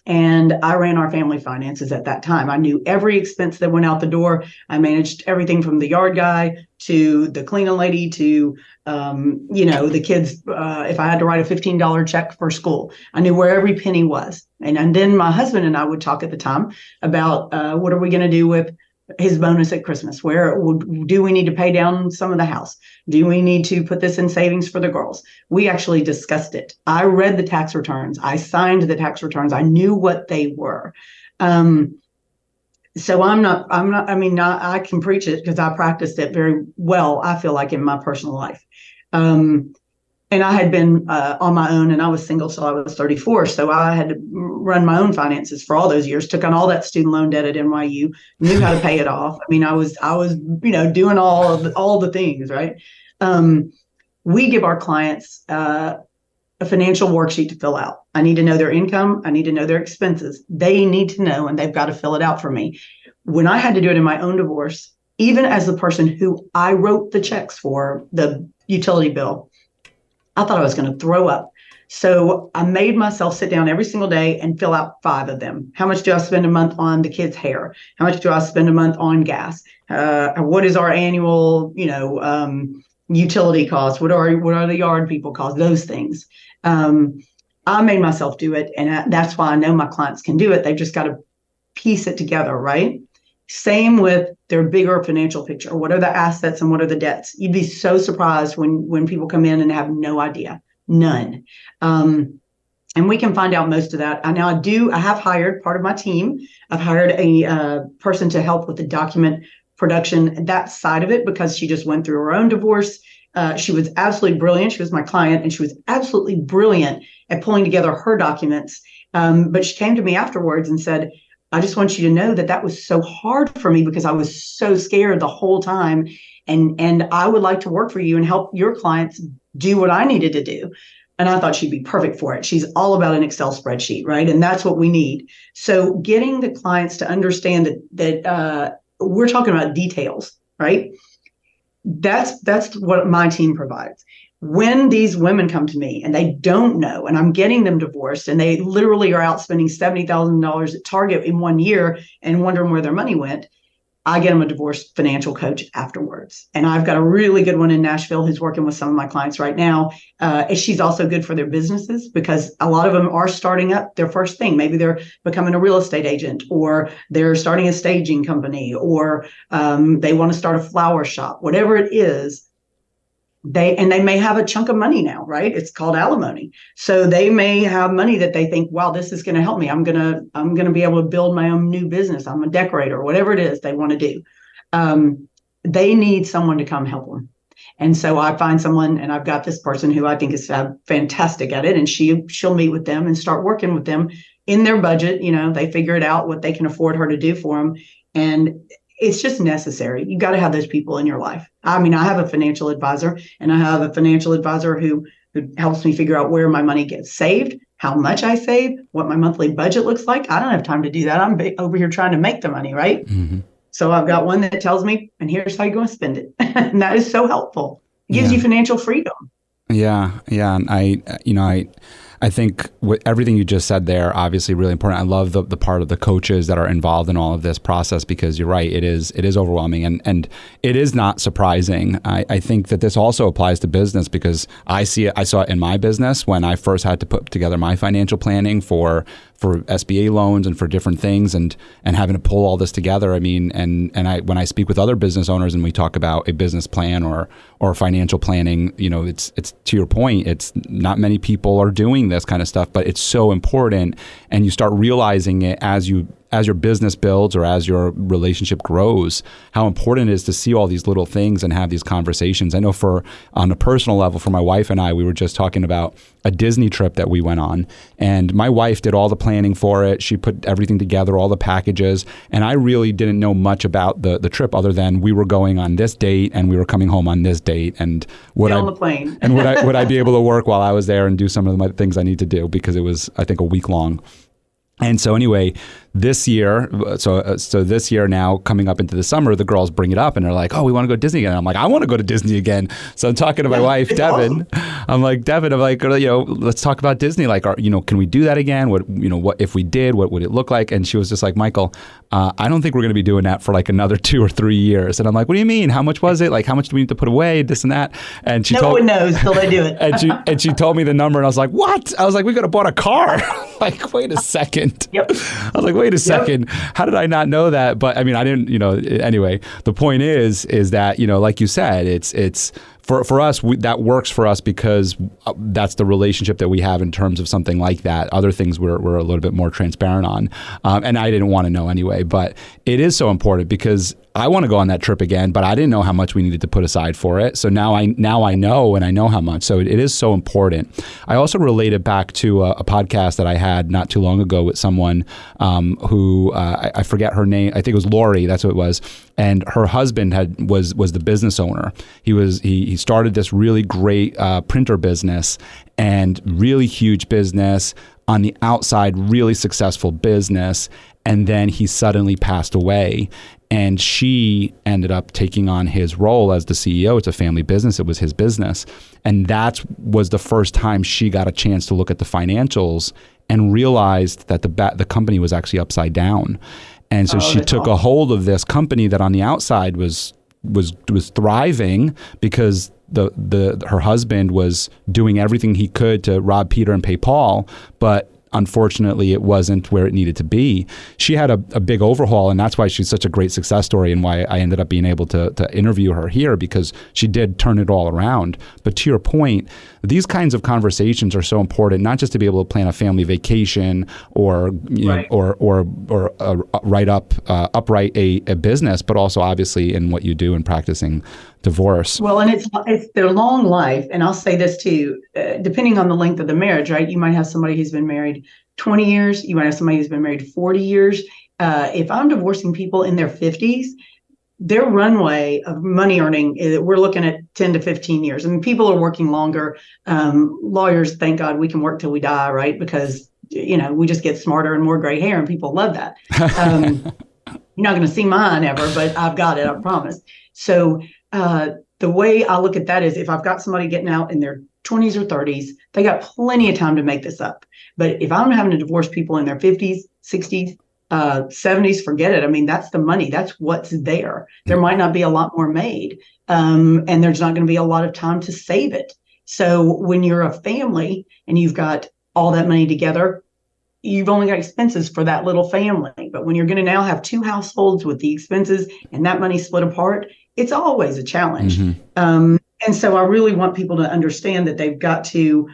And I ran our family finances at that time. I knew every expense that went out the door. I managed everything from the yard guy to the cleaning lady to, the kids. If I had to write a $15 check for school, I knew where every penny was. And then my husband and I would talk at the time about what are we going to do with his bonus at Christmas? Where do we need to pay down some of the house? Do we need to put this in savings for the girls? We actually discussed it. I read the tax returns. I signed the tax returns. I knew what they were. So I can preach it because I practiced it very well, I feel like, in my personal life. And I had been on my own, and I was single, so I was 34. So I had to run my own finances for all those years, took on all that student loan debt at NYU, knew how to pay it off. I mean, I was doing all the things, right? We give our clients a financial worksheet to fill out. I need to know their income. I need to know their expenses. They need to know, and they've got to fill it out for me. When I had to do it in my own divorce, even as the person who I wrote the checks for, the utility bill, I thought I was going to throw up. So I made myself sit down every single day and fill out 5 of them. How much do I spend a month on the kids' hair? How much do I spend a month on gas? What is our annual, utility costs? What are the yard people costs? Those things. I made myself do it, and that's why I know my clients can do it. They've just got to piece it together, right? Same with their bigger financial picture. What are the assets and what are the debts? You'd be so surprised when people come in and have no idea, none. And we can find out most of that. I have hired part of my team. I've hired a person to help with the document production, that side of it, because she just went through her own divorce. She was absolutely brilliant. She was my client, and she was absolutely brilliant at pulling together her documents. But she came to me afterwards and said, I just want you to know that was so hard for me because I was so scared the whole time. And I would like to work for you and help your clients do what I needed to do. And I thought she'd be perfect for it. She's all about an Excel spreadsheet, right? And that's what we need. So getting the clients to understand that we're talking about details, right? That's what my team provides. When these women come to me and they don't know, and I'm getting them divorced, and they literally are out spending $70,000 at Target in 1 year and wondering where their money went, I get them a divorce financial coach afterwards. And I've got a really good one in Nashville who's working with some of my clients right now. She's also good for their businesses because a lot of them are starting up their first thing. Maybe they're becoming a real estate agent, or they're starting a staging company, or they want to start a flower shop, whatever it is. They may have a chunk of money now, right? It's called alimony. So they may have money that they think, wow, this is going to help me. I'm going to be able to build my own new business. I'm a decorator, whatever it is they want to do. They need someone to come help them. And so I find someone, and I've got this person who I think is fantastic at it. And she'll meet with them and start working with them in their budget. They figure it out what they can afford her to do for them. And it's just necessary. You got to have those people in your life. I mean, I have a financial advisor, and I have a financial advisor who helps me figure out where my money gets saved, how much I save, what my monthly budget looks like. I don't have time to do that. I'm over here trying to make the money, right? Mm-hmm. So I've got one that tells me, and here's how you're going to spend it. And that is so helpful. It gives you financial freedom. Yeah. And I think with everything you just said there, obviously really important. I love the part of the coaches that are involved in all of this process, because you're right, it is overwhelming, and it is not surprising. I think that this also applies to business, because I saw it in my business when I first had to put together my financial planning for SBA loans and for different things, and having to pull all this together. I mean, and when I speak with other business owners and we talk about a business plan or financial planning, it's to your point, it's not many people are doing this kind of stuff, but it's so important, and you start realizing it as your business builds or as your relationship grows, how important it is to see all these little things and have these conversations. I know on a personal level, for my wife and I, we were just talking about a Disney trip that we went on, and my wife did all the planning for it. She put everything together, all the packages, and I really didn't know much about the trip other than we were going on this date and we were coming home on this date, and would I be able to work while I was there and do some of the things I need to do, because it was, I think, a week long. And so anyway, this year, so this year now, coming up into the summer, the girls bring it up and they're like, oh, we want to go to Disney again. And I'm like, I want to go to Disney again. So I'm talking to my wife, Devin. Awesome. I'm like, let's talk about Disney. Like, can we do that again? What if we did, what would it look like? And she was just like, Michael, I don't think we're going to be doing that for like another 2 or 3 years. And I'm like, what do you mean? How much was it? Like, how much do we need to put away? This and that. And she no one knows till they do it. and she told me the number, and I was like, what? I was like, we could have bought a car. Like, wait a second. Yep. I was like, wait a second. How did I not know that? But I mean, I didn't, anyway, the point is that, like you said, it's for us, that works for us because that's the relationship that we have in terms of something like that. Other things we're a little bit more transparent on. And I didn't want to know anyway, but it is so important because I want to go on that trip again, but I didn't know how much we needed to put aside for it. So now I know, and I know how much. So it is so important. I also related back to a podcast that I had not too long ago with someone who I forget her name. I think it was Lori. That's what it was. And her husband was the business owner. He started this really great printer business, and really huge business on the outside, really successful business. And then he suddenly passed away. And she ended up taking on his role as the CEO. It's a family business. It was his business. And that was the first time she got a chance to look at the financials and realized that the company was actually upside down. And so she took a hold of this company that on the outside was thriving because her husband was doing everything he could to rob Peter and pay Paul, but unfortunately, it wasn't where it needed to be. She had a big overhaul, and that's why she's such a great success story and why I ended up being able to interview her here, because she did turn it all around. But to your point, these kinds of conversations are so important, not just to be able to plan a family vacation or upright a business, but also obviously in what you do in practicing divorce. Well, and it's their long life. And I'll say this too, depending on the length of the marriage, right? You might have somebody who's been married 20 years. You might have somebody who's been married 40 years. If I'm divorcing people in their 50s, their runway of money earning, we're looking at 10 to 15 years. I mean, people are working longer. Lawyers, thank God we can work till we die, right? Because, we just get smarter and more gray hair, and people love that. You're not going to see mine ever, but I've got it, I promise. So the way I look at that is, if I've got somebody getting out in their 20s or 30s, they got plenty of time to make this up. But if I'm having to divorce people in their 50s, 60s, 70s, forget it. I mean, that's the money. That's what's there. There might not be a lot more made, and there's not going to be a lot of time to save it. So when you're a family and you've got all that money together, you've only got expenses for that little family. But when you're going to now have two households with the expenses and that money split apart, it's always a challenge. And so I really want people to understand that they've got to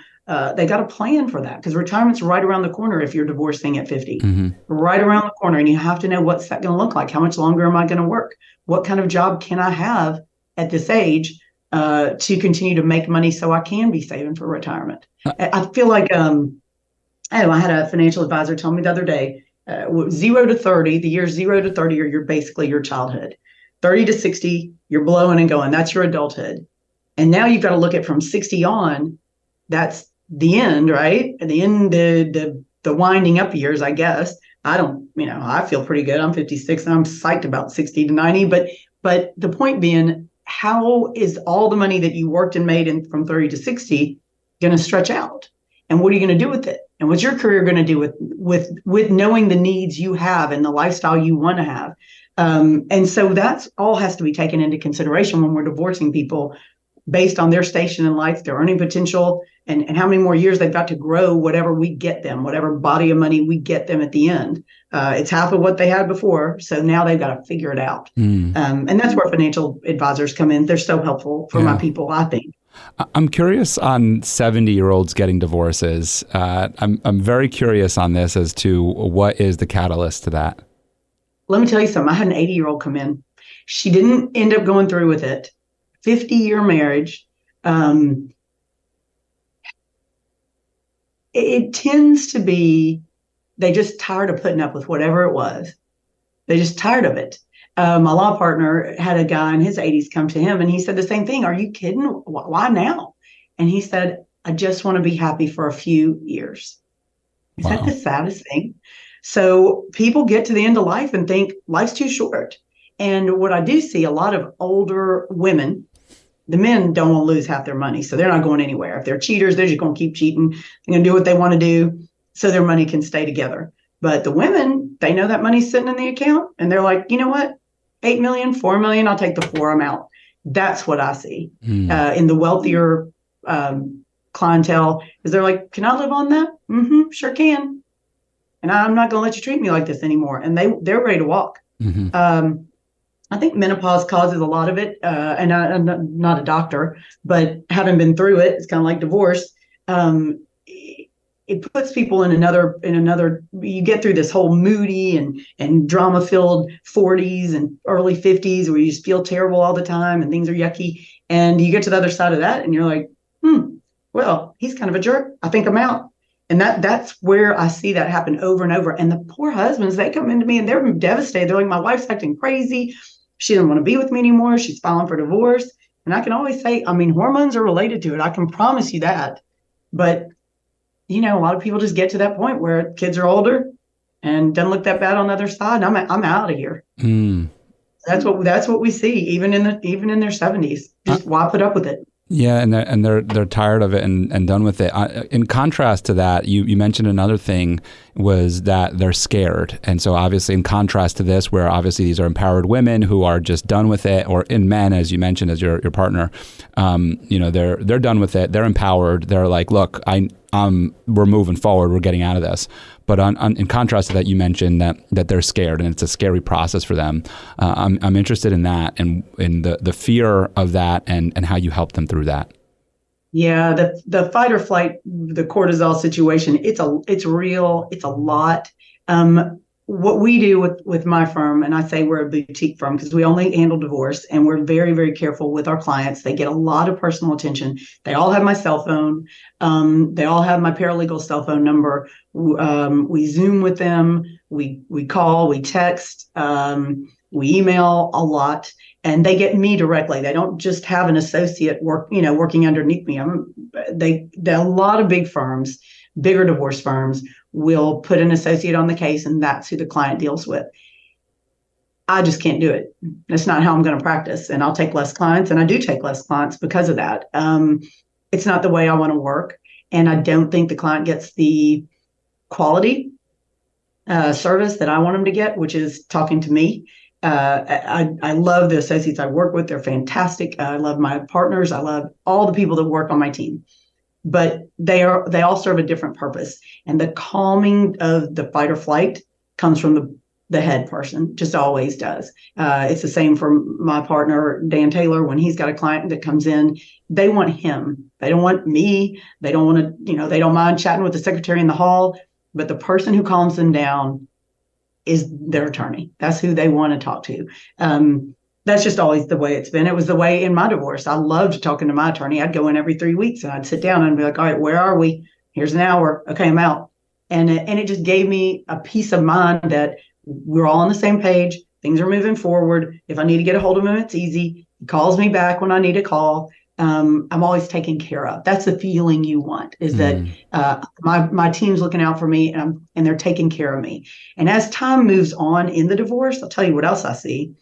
plan for that, because retirement's right around the corner if you're divorcing at 50, right around the corner. And you have to know, what's that going to look like? How much longer am I going to work? What kind of job can I have at this age to continue to make money so I can be saving for retirement? I feel like, I had a financial advisor tell me the other day, 0 to 30, the years 0 to 30 are basically your childhood. 30 to 60, you're blowing and going. That's your adulthood. And now you've got to look at from 60 on, that's the end, right? At the end, the winding up years, I guess. I feel pretty good. I'm 56 and I'm psyched about 60 to 90. But the point being, how is all the money that you worked and made from 30 to 60 going to stretch out? And what are you going to do with it? And what's your career going to do with knowing the needs you have and the lifestyle you want to have? And so that's all has to be taken into consideration when we're divorcing people, based on their station in life, their earning potential, and how many more years they've got to grow whatever we get them, whatever body of money we get them at the end. It's half of what they had before. So now they've got to figure it out. And that's where financial advisors come in. They're so helpful for my people, I think. I'm curious on 70-year-olds getting divorces. I'm very curious on this as to what is the catalyst to that. Let me tell you something. I had an 80-year-old come in. She didn't end up going through with it. 50-year marriage. It tends to be, they just tired of putting up with whatever it was. They just tired of it. My law partner had a guy in his 80s come to him, and he said the same thing. Are you kidding? Why now? And he said, I just want to be happy for a few years. Is that the saddest thing? So people get to the end of life and think life's too short. And what I do see, a lot of older women, the men don't want to lose half their money, so they're not going anywhere. If they're cheaters, they're just going to keep cheating. They're going to do what they want to do so their money can stay together. But the women, they know that money's sitting in the account, and they're like, you know what? 8 million, 4 million, I'll take the 4, I'm out. That's what I see in the wealthier clientele, is they're like, can I live on that? Sure can. And I'm not going to let you treat me like this anymore. And they're ready to walk. I think menopause causes a lot of it. And I'm not a doctor, but having been through it, it's kind of like divorce. It puts people in another, you get through this whole moody and drama filled 40s and early 50s where you just feel terrible all the time and things are yucky. And you get to the other side of that and you're like, well, he's kind of a jerk. I think I'm out. And that's where I see that happen over and over. And the poor husbands, they come into me and they're devastated. They're like, my wife's acting crazy. She doesn't want to be with me anymore. She's filing for divorce. And I can always say, I mean, hormones are related to it. I can promise you that. But a lot of people just get to that point where kids are older and doesn't look that bad on the other side. I'm out of here. That's what we see, even in their 70s. Just why put up with it? Yeah, and they're tired of it and done with it. In contrast to that, you mentioned another thing was that they're scared. And so obviously in contrast to this, where obviously these are empowered women who are just done with it, or in men, as you mentioned, as your partner, they're done with it. They're empowered. They're like, look, we're moving forward. We're getting out of this. But in contrast to that, you mentioned that they're scared and it's a scary process for them. I'm interested in that and in the fear of that and how you help them through that. Yeah, the fight or flight, the cortisol situation, it's real. It's a lot. what we do with my firm, and I say we're a boutique firm because we only handle divorce, and we're very, very careful with our clients. They get a lot of personal attention. They all have my cell phone. They all have my paralegal cell phone number. We Zoom with them. We call, we text, we email a lot, and they get me directly. They don't just have an associate working underneath me. A lot of big firms, bigger divorce firms, will put an associate on the case, and that's who the client deals with. I just can't do it. That's not how I'm going to practice, and I'll take less clients, and I do take less clients because of that. It's not the way I want to work, and I don't think the client gets the quality service that I want them to get, which is talking to me. I love the associates I work with. They're fantastic. I love my partners. I love all the people that work on my team. But they all serve a different purpose. And the calming of the fight or flight comes from the head person, just always does. It's the same for my partner, Dan Taylor. When he's got a client that comes in, they want him. They don't want me. They don't want to, they don't mind chatting with the secretary in the hall. But the person who calms them down is their attorney. That's who they want to talk to. That's just always the way it's been. It was the way in my divorce. I loved talking to my attorney. I'd go in every 3 weeks and I'd sit down and be like, all right, where are we? Here's an hour. Okay, I'm out. And it just gave me a peace of mind that we're all on the same page. Things are moving forward. If I need to get a hold of him, it's easy. He calls me back when I need a call. I'm always taken care of. That's the feeling you want, is that my team's looking out for me, and they're taking care of me. And as time moves on in the divorce, I'll tell you what else I see.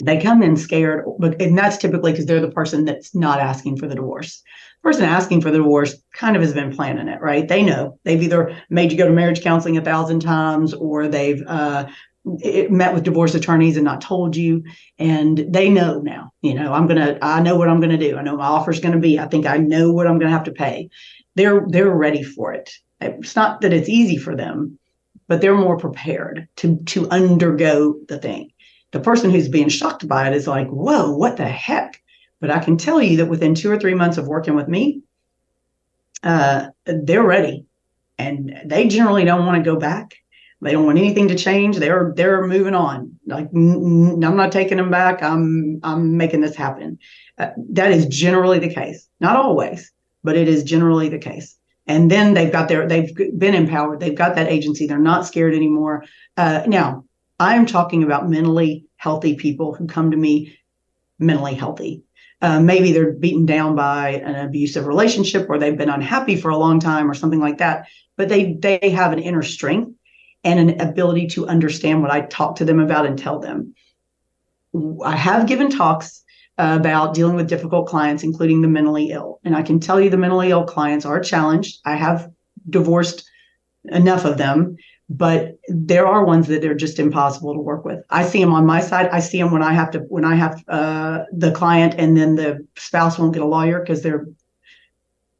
They come in scared, and that's typically because they're the person that's not asking for the divorce. The person asking for the divorce kind of has been planning it, right? They know. They've either made you go to marriage counseling 1,000 times, or they've met with divorce attorneys and not told you, and they know now. I know what I'm gonna do. I know my offer's gonna be. I think I know what I'm gonna have to pay. They're ready for it. It's not that it's easy for them, but they're more prepared to undergo the thing. The person who's being shocked by it is like, whoa, what the heck? But I can tell you that within 2 or 3 months of working with me, they're ready, and they generally don't want to go back. They don't want anything to change. They're moving on. Like, I'm not taking them back. I'm making this happen. That is generally the case. Not always, but it is generally the case. And then they've been empowered. They've got that agency. They're not scared anymore. Now, I'm talking about mentally healthy people who come to me mentally healthy. Maybe they're beaten down by an abusive relationship, or they've been unhappy for a long time, or something like that. But they have an inner strength and an ability to understand what I talk to them about and tell them. I have given talks about dealing with difficult clients, including the mentally ill. And I can tell you the mentally ill clients are challenged. I have divorced enough of them, but there are ones that are just impossible to work with. I see them on my side. I see them when I have the client, and then the spouse won't get a lawyer because they're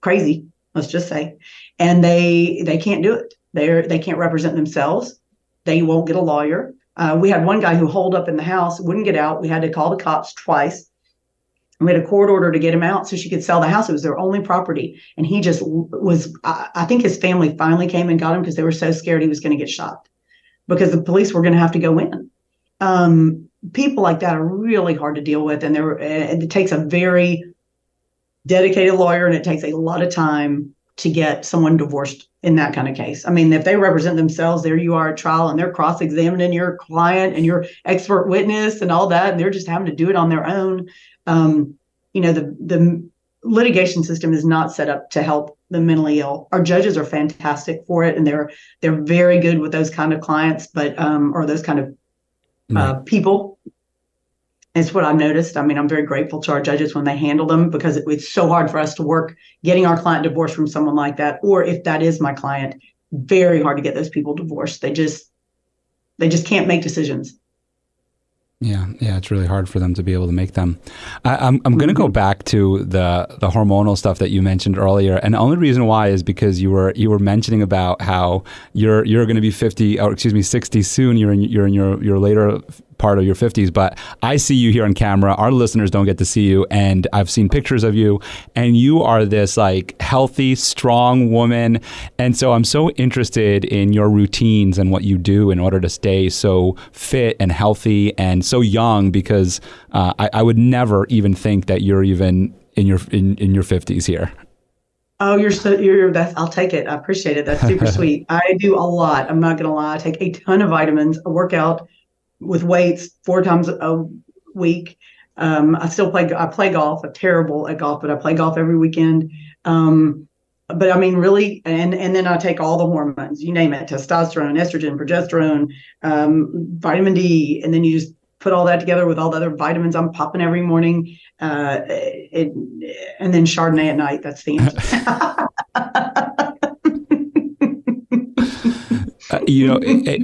crazy, let's just say, and they can't do it. They can't represent themselves. They won't get a lawyer. We had one guy who holed up in the house, wouldn't get out. We had to call the cops twice. We had a court order to get him out so she could sell the house. It was their only property. And he just was, I think his family finally came and got him because they were so scared he was going to get shot, because the police were going to have to go in. People like that are really hard to deal with. And it takes a very dedicated lawyer, and it takes a lot of time to get someone divorced in that kind of case. I mean, if they represent themselves, there you are at trial, and they're cross-examining your client and your expert witness and all that, and they're just having to do it on their own. The litigation system is not set up to help the mentally ill. Our judges are fantastic for it, and they're very good with those kind of clients, or those kind of people. It's what I've noticed. I mean, I'm very grateful to our judges when they handle them, because it's so hard for us to work getting our client divorced from someone like that. Or if that is my client, very hard to get those people divorced. They just can't make decisions. Yeah, it's really hard for them to be able to make them. I'm going to go back to the hormonal stuff that you mentioned earlier, and the only reason why is because you were mentioning about how you're going to be 60 soon. You're in your later part of your 50s, but I see you here on camera. Our listeners don't get to see you, and I've seen pictures of you, and you are this like healthy, strong woman. And so I'm so interested in your routines and what you do in order to stay so fit and healthy and so young, because I would never even think that you're even in your 50s here. Oh, that's, I'll take it. I appreciate it. That's super sweet. I do a lot. I'm not going to lie. I take a ton of vitamins. I work out with weights 4 times a week. I play golf. I'm terrible at golf, but I play golf every weekend. But I mean, really, and then I take all the hormones, you name it, testosterone, estrogen, progesterone, vitamin D, and then you just put all that together with all the other vitamins I'm popping every morning, and then Chardonnay at night. That's the answer.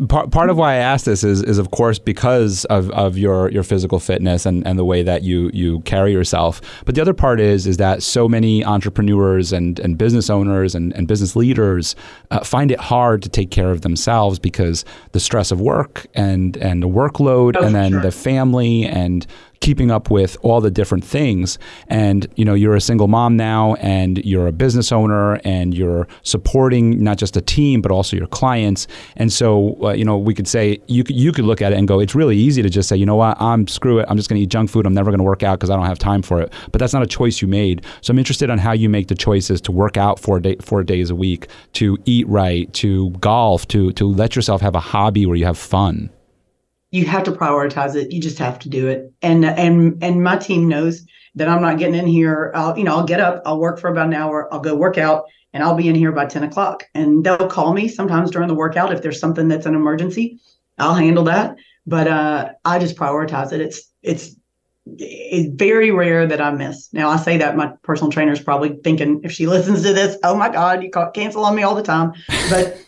Part of why I asked this is of course because of your physical fitness and the way that you carry yourself. But the other part is that so many entrepreneurs and business owners and business leaders find it hard to take care of themselves because the stress of work and the workload and then the family and keeping up with all the different things. And, you're a single mom now, and you're a business owner, and you're supporting not just a team, but also your clients. And so, we could say, you could look at it and go, it's really easy to just say, you know what, screw it. I'm just going to eat junk food. I'm never going to work out because I don't have time for it. But that's not a choice you made. So I'm interested on how you make the choices to work out 4 days a week, to eat right, to golf, to let yourself have a hobby where you have fun. You have to prioritize it. You just have to do it. And my team knows that I'm not getting in here. I'll get up, I'll work for about an hour, I'll go work out, and I'll be in here by 10 o'clock. And they'll call me sometimes during the workout. If there's something that's an emergency, I'll handle that. But I just prioritize it. It's very rare that I miss. Now, I say that my personal trainer is probably thinking, if she listens to this, oh my God, you cancel on me all the time. But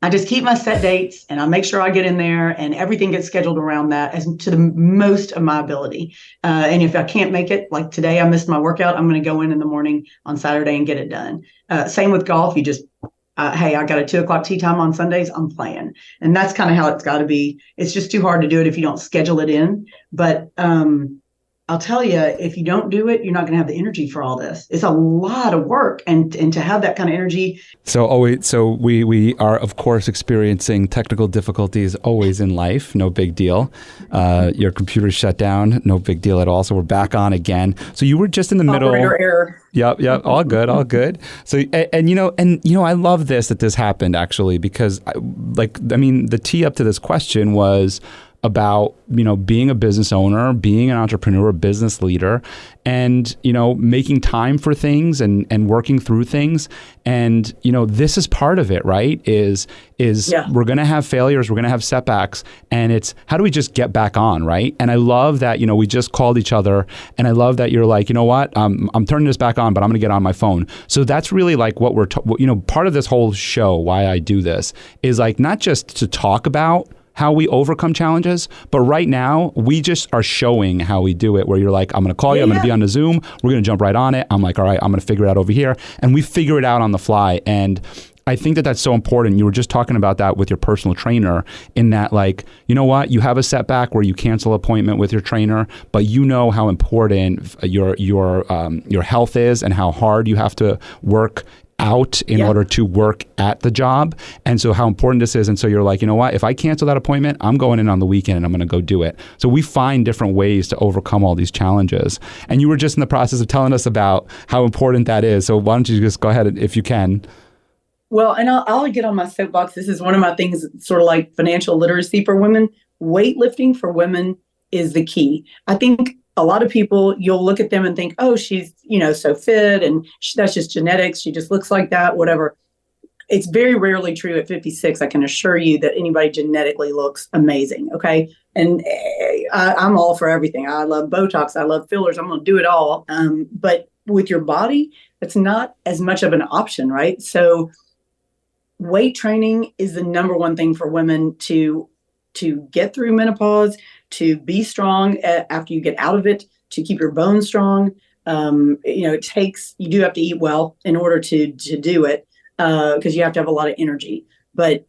I just keep my set dates, and I make sure I get in there, and everything gets scheduled around that as to the most of my ability. And if I can't make it, like today, I missed my workout, I'm going to go in the morning on Saturday and get it done. Same with golf. You just, hey, I got a 2:00 tee time on Sundays, I'm playing. And that's kind of how it's got to be. It's just too hard to do it if you don't schedule it in. But I'll tell you, if you don't do it, you're not going to have the energy for all this. It's a lot of work, and to have that kind of energy. So we are, of course, experiencing technical difficulties always in life. No big deal. Your computer's shut down. No big deal at all. So we're back on again. So you were just in the middle. Operator error. Yep. All good. So, I love that this happened actually, because the tee up to this question was about, being a business owner, being an entrepreneur, a business leader, and, making time for things and working through things. And, this is part of it, right? Is we're going to have failures, we're going to have setbacks, and it's how do we just get back on, right? And I love that, we just called each other, and I love that you're like, you know what, I'm turning this back on, but I'm going to get on my phone. So that's really like what we're, part of this whole show, why I do this, is like not just to talk about how we overcome challenges, but right now we just are showing how we do it, where you're like, I'm going to call you, I'm going to be on the Zoom, we're going to jump right on it. I'm like, all right, I'm going to figure it out over here. And we figure it out on the fly. And I think that that's so important. You were just talking about that with your personal trainer, in that, like, you know what, you have a setback where you cancel an appointment with your trainer, but you know how important your health is and how hard you have to work out in order to work at the job. And so how important this is. And so you're like, you know what, if I cancel that appointment, I'm going in on the weekend and I'm going to go do it. So we find different ways to overcome all these challenges. And you were just in the process of telling us about how important that is. So why don't you just go ahead if you can. Well, and I'll get on my soapbox. This is one of my things, sort of like financial literacy for women. Weightlifting for women is the key. I think a lot of people, you'll look at them and think, oh, she's, so fit, and that's just genetics. She just looks like that, whatever. It's very rarely true at 56. I can assure you that anybody genetically looks amazing. Okay. And I'm all for everything. I love Botox. I love fillers. I'm going to do it all. But with your body, it's not as much of an option, right? So weight training is the number one thing for women to get through menopause, to be strong after you get out of it, to keep your bones strong. You do have to eat well in order to do it, because you have to have a lot of energy. But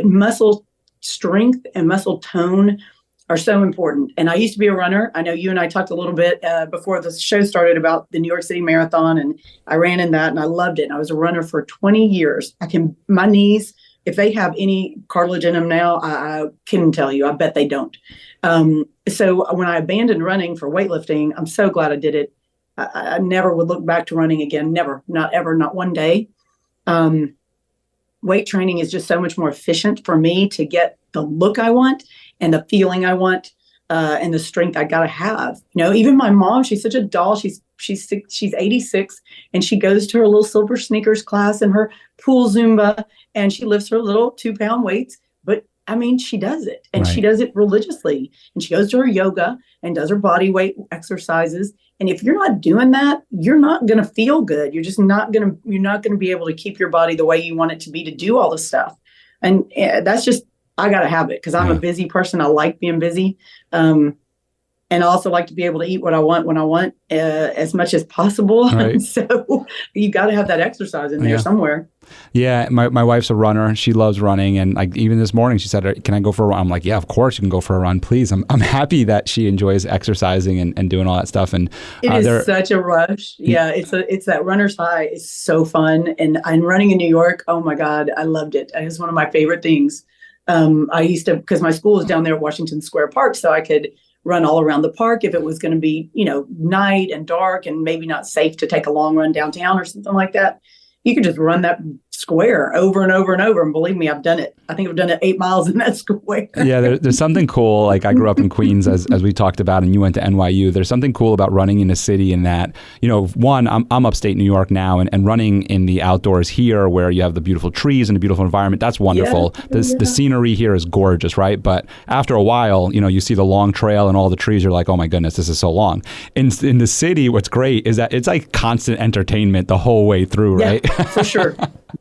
muscle strength and muscle tone are so important. And I used to be a runner. I know you and I talked a little bit before the show started about the New York City Marathon, and I ran in that and I loved it. And I was a runner for 20 years. My knees, if they have any cartilage in them now, I couldn't tell you. I bet they don't. So when I abandoned running for weightlifting, I'm so glad I did it. I never would look back to running again. Never, not ever, not one day. Weight training is just so much more efficient for me to get the look I want and the feeling I want, and the strength I gotta have. Even my mom, she's such a doll. She's 86, and she goes to her little silver sneakers class and her pool Zumba, and she lifts her little 2-pound weights. But I mean, she does it, and she does it religiously, and she goes to her yoga and does her body weight exercises. And if you're not doing that, you're not going to feel good. You're not going to be able to keep your body the way you want it to be to do all this stuff. And that's just, I got to have it because I'm a busy person. I like being busy. And I also like to be able to eat what I want when I want, as much as possible. Right. So you got to have that exercise in there somewhere. Yeah, my wife's a runner. She loves running, and like even this morning, she said, "Can I go for a run?" I'm like, "Yeah, of course you can go for a run, please." I'm happy that she enjoys exercising and doing all that stuff. And it is such a rush. Yeah, it's that runner's high. It's so fun, and running in New York. Oh my God, I loved it. It was one of my favorite things. I used to, because my school was down there at Washington Square Park, so I could run all around the park if it was going to be, night and dark and maybe not safe to take a long run downtown or something like that. You could just run that square over and over and over. And believe me, I've done it. I think I've done it 8 miles in that square. Yeah, there's something cool. Like I grew up in Queens, as we talked about, and you went to NYU. There's something cool about running in a city in that, one, I'm upstate New York now, and running in the outdoors here where you have the beautiful trees and a beautiful environment, that's wonderful. The scenery here is gorgeous, right? But after a while, you see the long trail and all the trees, you're like, oh my goodness, this is so long. In the city, what's great is that it's like constant entertainment the whole way through, right? Yeah, for sure.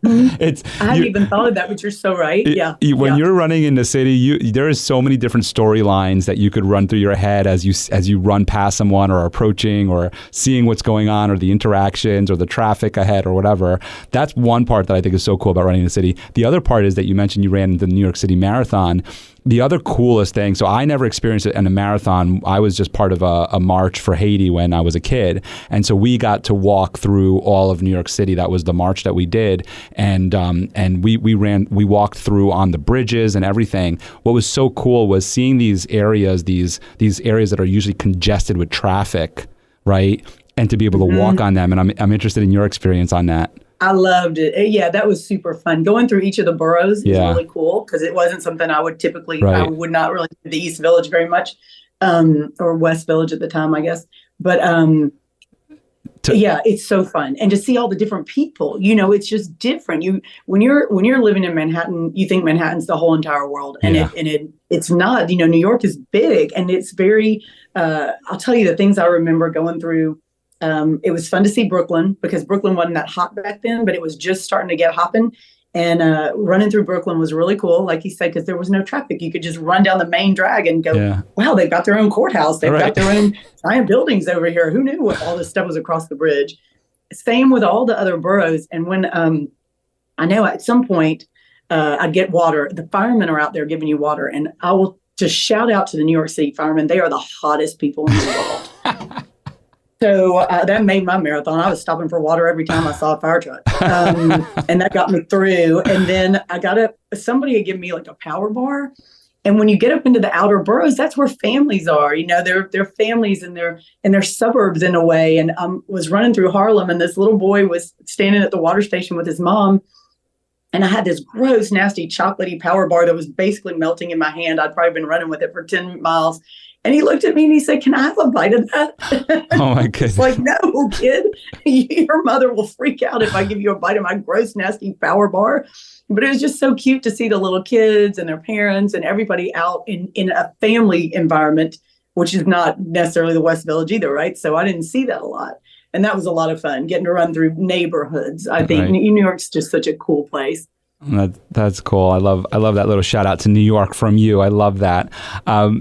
I hadn't even thought of that, but you're so right. When you're running in the city, there is so many different storylines that you could run through your head as you run past someone or approaching or seeing what's going on or the interactions or the traffic ahead or whatever. That's one part that I think is so cool about running in the city. The other part is that you mentioned you ran the New York City Marathon. The other coolest thing, so I never experienced it in a marathon. I was just part of a march for Haiti when I was a kid. And so we got to walk through all of New York City. That was the march that we did. And we walked through on the bridges and everything. What was so cool was seeing these areas that are usually congested with traffic, right? And to be able to walk on them. And I'm interested in your experience on that. I loved it. Yeah, that was super fun. Going through each of the boroughs is really cool because it wasn't something I would typically, I would not really do the East Village very much, or West Village at the time, I guess. But it's so fun. And to see all the different people, it's just different. When you're living in Manhattan, you think Manhattan's the whole entire world. And it's not. New York is big and it's very, I'll tell you the things I remember going through. It was fun to see Brooklyn because Brooklyn wasn't that hot back then, but it was just starting to get hopping. And running through Brooklyn was really cool, like you said, because there was no traffic. You could just run down the main drag and go, wow, they've got their own courthouse. They've got their own giant buildings over here. Who knew what all this stuff was across the bridge? Same with all the other boroughs. And when I know at some point I'd get water. The firemen are out there giving you water. And I will just shout out to the New York City firemen. They are the hottest people in the world. So that made my marathon. I was stopping for water every time I saw a fire truck. And that got me through. And then somebody had given me like a power bar. And when you get up into the outer boroughs, that's where families are. They're families and they're suburbs in a way. And I was running through Harlem and this little boy was standing at the water station with his mom. And I had this gross, nasty, chocolatey power bar that was basically melting in my hand. I'd probably been running with it for 10 miles. And he looked at me and he said, "Can I have a bite of that?" Oh, my goodness. Like, no, kid. Your mother will freak out if I give you a bite of my gross, nasty power bar. But it was just so cute to see the little kids and their parents and everybody out in a family environment, which is not necessarily the West Village either, right? So I didn't see that a lot. And that was a lot of fun, getting to run through neighborhoods. I think New York's just such a cool place. That's cool. I love that little shout out to New York from you. I love that.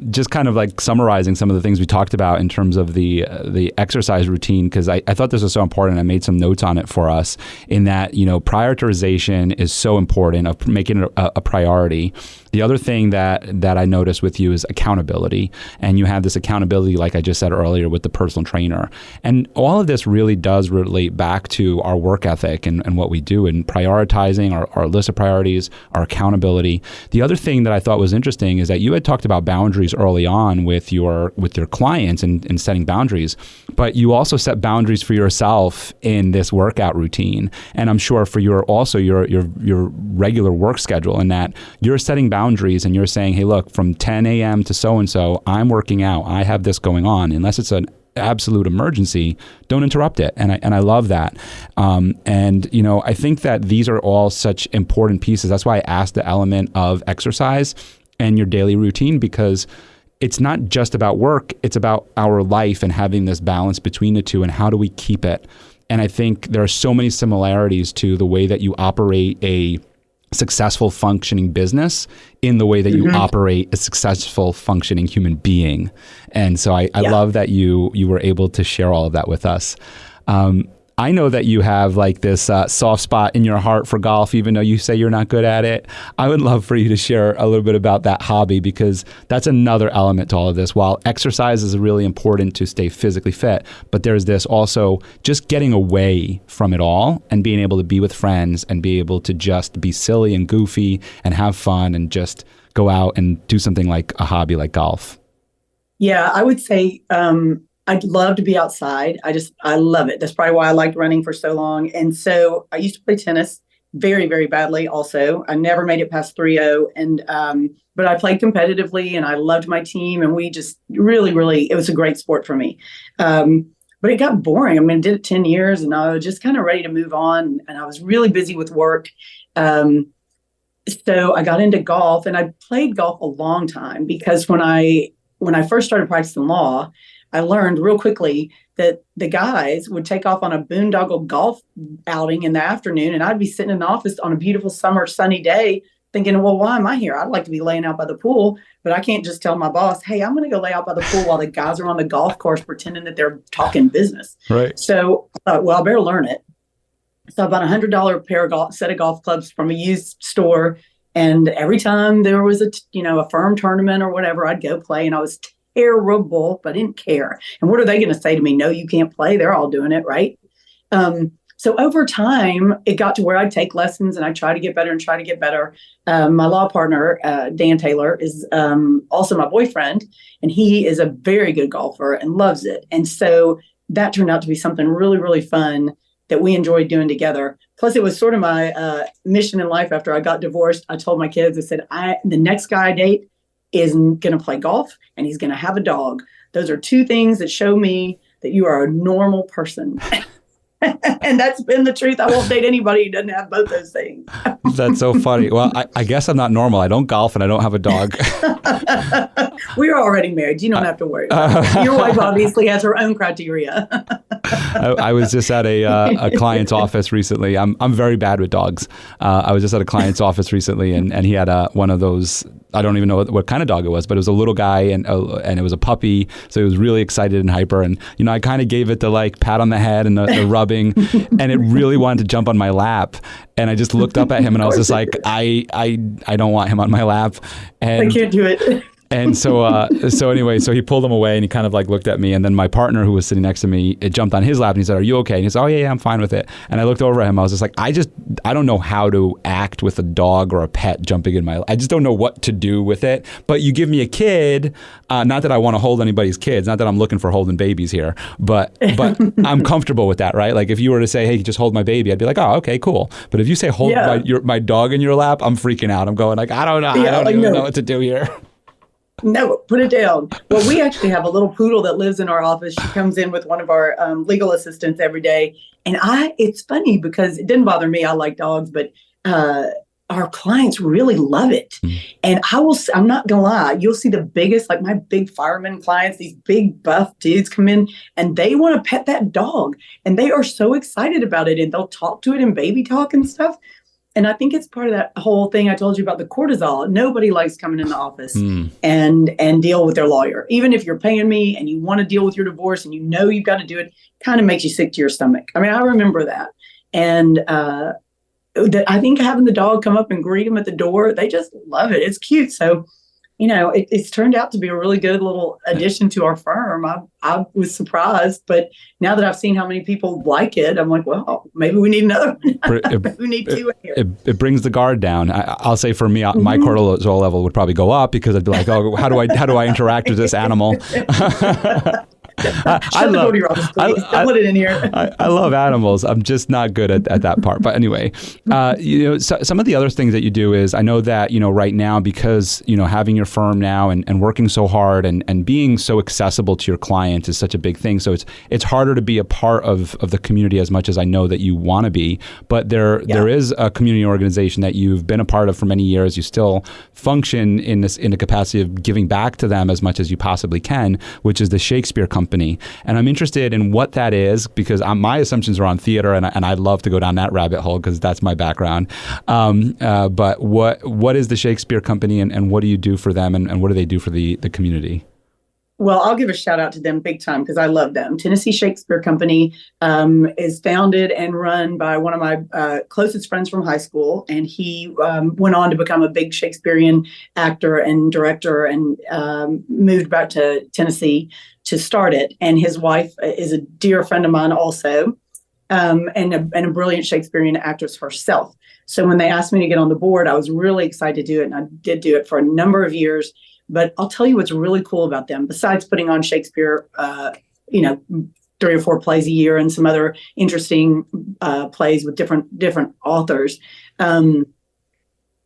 Just kind of like summarizing some of the things we talked about in terms of the exercise routine, because I thought this was so important. I made some notes on it for us in that, prioritization is so important of making it a priority. The other thing that I noticed with you is accountability. And you have this accountability, like I just said earlier, with the personal trainer. And all of this really does relate back to our work ethic and what we do in prioritizing our list of priorities, our accountability. The other thing that I thought was interesting is that you had talked about boundaries early on with your clients and setting boundaries, but you also set boundaries for yourself in this workout routine. And I'm sure for your regular work schedule, in that you're setting boundaries and you're saying, hey, look, from 10 a.m. to so-and-so, I'm working out. I have this going on. Unless it's an absolute emergency, don't interrupt it. And I love that. I think that these are all such important pieces. That's why I asked the element of exercise and your daily routine, because it's not just about work. It's about our life and having this balance between the two, and how do we keep it? And I think there are so many similarities to the way that you operate a successful functioning business in the way that you operate a successful functioning human being. And so I love that you were able to share all of that with us. I know that you have like this soft spot in your heart for golf, even though you say you're not good at it. I would love for you to share a little bit about that hobby, because that's another element to all of this. While exercise is really important to stay physically fit, but there's this also just getting away from it all and being able to be with friends and be able to just be silly and goofy and have fun and just go out and do something like a hobby like golf. Yeah, I would say I'd love to be outside. I love it. That's probably why I liked running for so long. And so I used to play tennis very, very badly also. I never made it past 3-0. But I played competitively and I loved my team. And we just really, it was a great sport for me. But it got boring. I mean, I did it 10 years and I was just kind of ready to move on. And I was really busy with work. So I got into golf, and I played golf a long time, because when I first started practicing law, I learned real quickly that the guys would take off on a boondoggle golf outing in the afternoon, and I'd be sitting in the office on a beautiful summer sunny day thinking, well, why am I here? I'd like to be laying out by the pool, but I can't just tell my boss, hey, I'm going to go lay out by the pool while the guys are on the golf course pretending that they're talking business. Right. So I thought, well, I better learn it. So I bought $100 set of golf clubs from a used store. And every time there was a firm tournament or whatever, I'd go play, and I was terrible, but I didn't care. And what are they going to say to me? No, you can't play. They're all doing it, right? So over time, it got to where I'd take lessons and I'd try to get better. My law partner, Dan Taylor, is also my boyfriend, and he is a very good golfer and loves it. And so that turned out to be something really, really fun that we enjoyed doing together. Plus, it was sort of my mission in life. After I got divorced, I told my kids, I said, the next guy I date is going to play golf and he's going to have a dog. Those are two things that show me that you are a normal person. And that's been the truth. I won't date anybody who doesn't have both those things. That's so funny. Well, I guess I'm not normal. I don't golf and I don't have a dog. We're already married. You don't have to worry. Your wife obviously has her own criteria. I was just at a client's office recently. I'm very bad with dogs. I was just at a client's office recently, and he had one of those. I don't even know what kind of dog it was, but it was a little guy, and it was a puppy. So he was really excited and hyper. And I kind of gave it the like pat on the head and the rubbing, and it really wanted to jump on my lap. And I just looked up at him, and I was just like, I don't want him on my lap. And I can't do it. And so anyway, so he pulled him away and he kind of like looked at me, and then my partner who was sitting next to me, it jumped on his lap and he said, "Are you okay?" And he said, "Oh yeah, I'm fine with it." And I looked over at him. I was just like, I don't know how to act with a dog or a pet jumping in I just don't know what to do with it. But you give me a kid, not that I want to hold anybody's kids, not that I'm looking for holding babies here, but I'm comfortable with that, right? Like if you were to say, "Hey, just hold my baby," I'd be like, "Oh, okay, cool." But if you say hold my dog in your lap, I'm freaking out. I'm going like, I don't know. I don't even know what to do here. No, put it down. Well, we actually have a little poodle that lives in our office. She comes in with one of our legal assistants every day. And it's funny because it didn't bother me. I like dogs, but our clients really love it. And I'm not going to lie, you'll see the biggest, like my big fireman clients, these big buff dudes come in and they want to pet that dog. And they are so excited about it. And they'll talk to it in baby talk and stuff. And I think it's part of that whole thing I told you about the cortisol. Nobody likes coming in the office and deal with their lawyer. Even if you're paying me and you want to deal with your divorce and you know you've got to do it, kind of makes you sick to your stomach. I mean, I remember that. And I think having the dog come up and greet them at the door, they just love it. It's cute. So, it's turned out to be a really good little addition to our firm. I was surprised, but now that I've seen how many people like it, I'm like, well, maybe we need another one. Maybe we need two in here. It brings the guard down. I'll say for me, my cortisol level would probably go up because I'd be like, oh, how do I interact with this animal? I love animals. I'm just not good at that part. But anyway, some of the other things that you do is I know that, right now, because, having your firm now and working so hard and being so accessible to your clients is such a big thing. So it's harder to be a part of the community as much as I know that you want to be. But there is a community organization that you've been a part of for many years. You still function in the capacity of giving back to them as much as you possibly can, which is the Shakespeare Company. And I'm interested in what that is because my assumptions are on theater, and I'd love to go down that rabbit hole because that's my background. But what is the Shakespeare Company, and what do you do for them, and what do they do for the community? Well, I'll give a shout out to them big time because I love them. Tennessee Shakespeare Company is founded and run by one of my closest friends from high school. And he went on to become a big Shakespearean actor and director and moved back to Tennessee to start it. And his wife is a dear friend of mine also, and a brilliant Shakespearean actress herself. So when they asked me to get on the board, I was really excited to do it. And I did do it for a number of years. But I'll tell you what's really cool about them, besides putting on Shakespeare, 3 or 4 plays a year and some other interesting plays with different authors.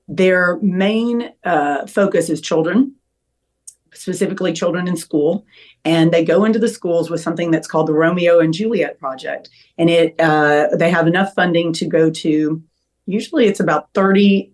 Their main focus is children, specifically children in school. And they go into the schools with something that's called the Romeo and Juliet Project. And they have enough funding to go to, usually it's about 30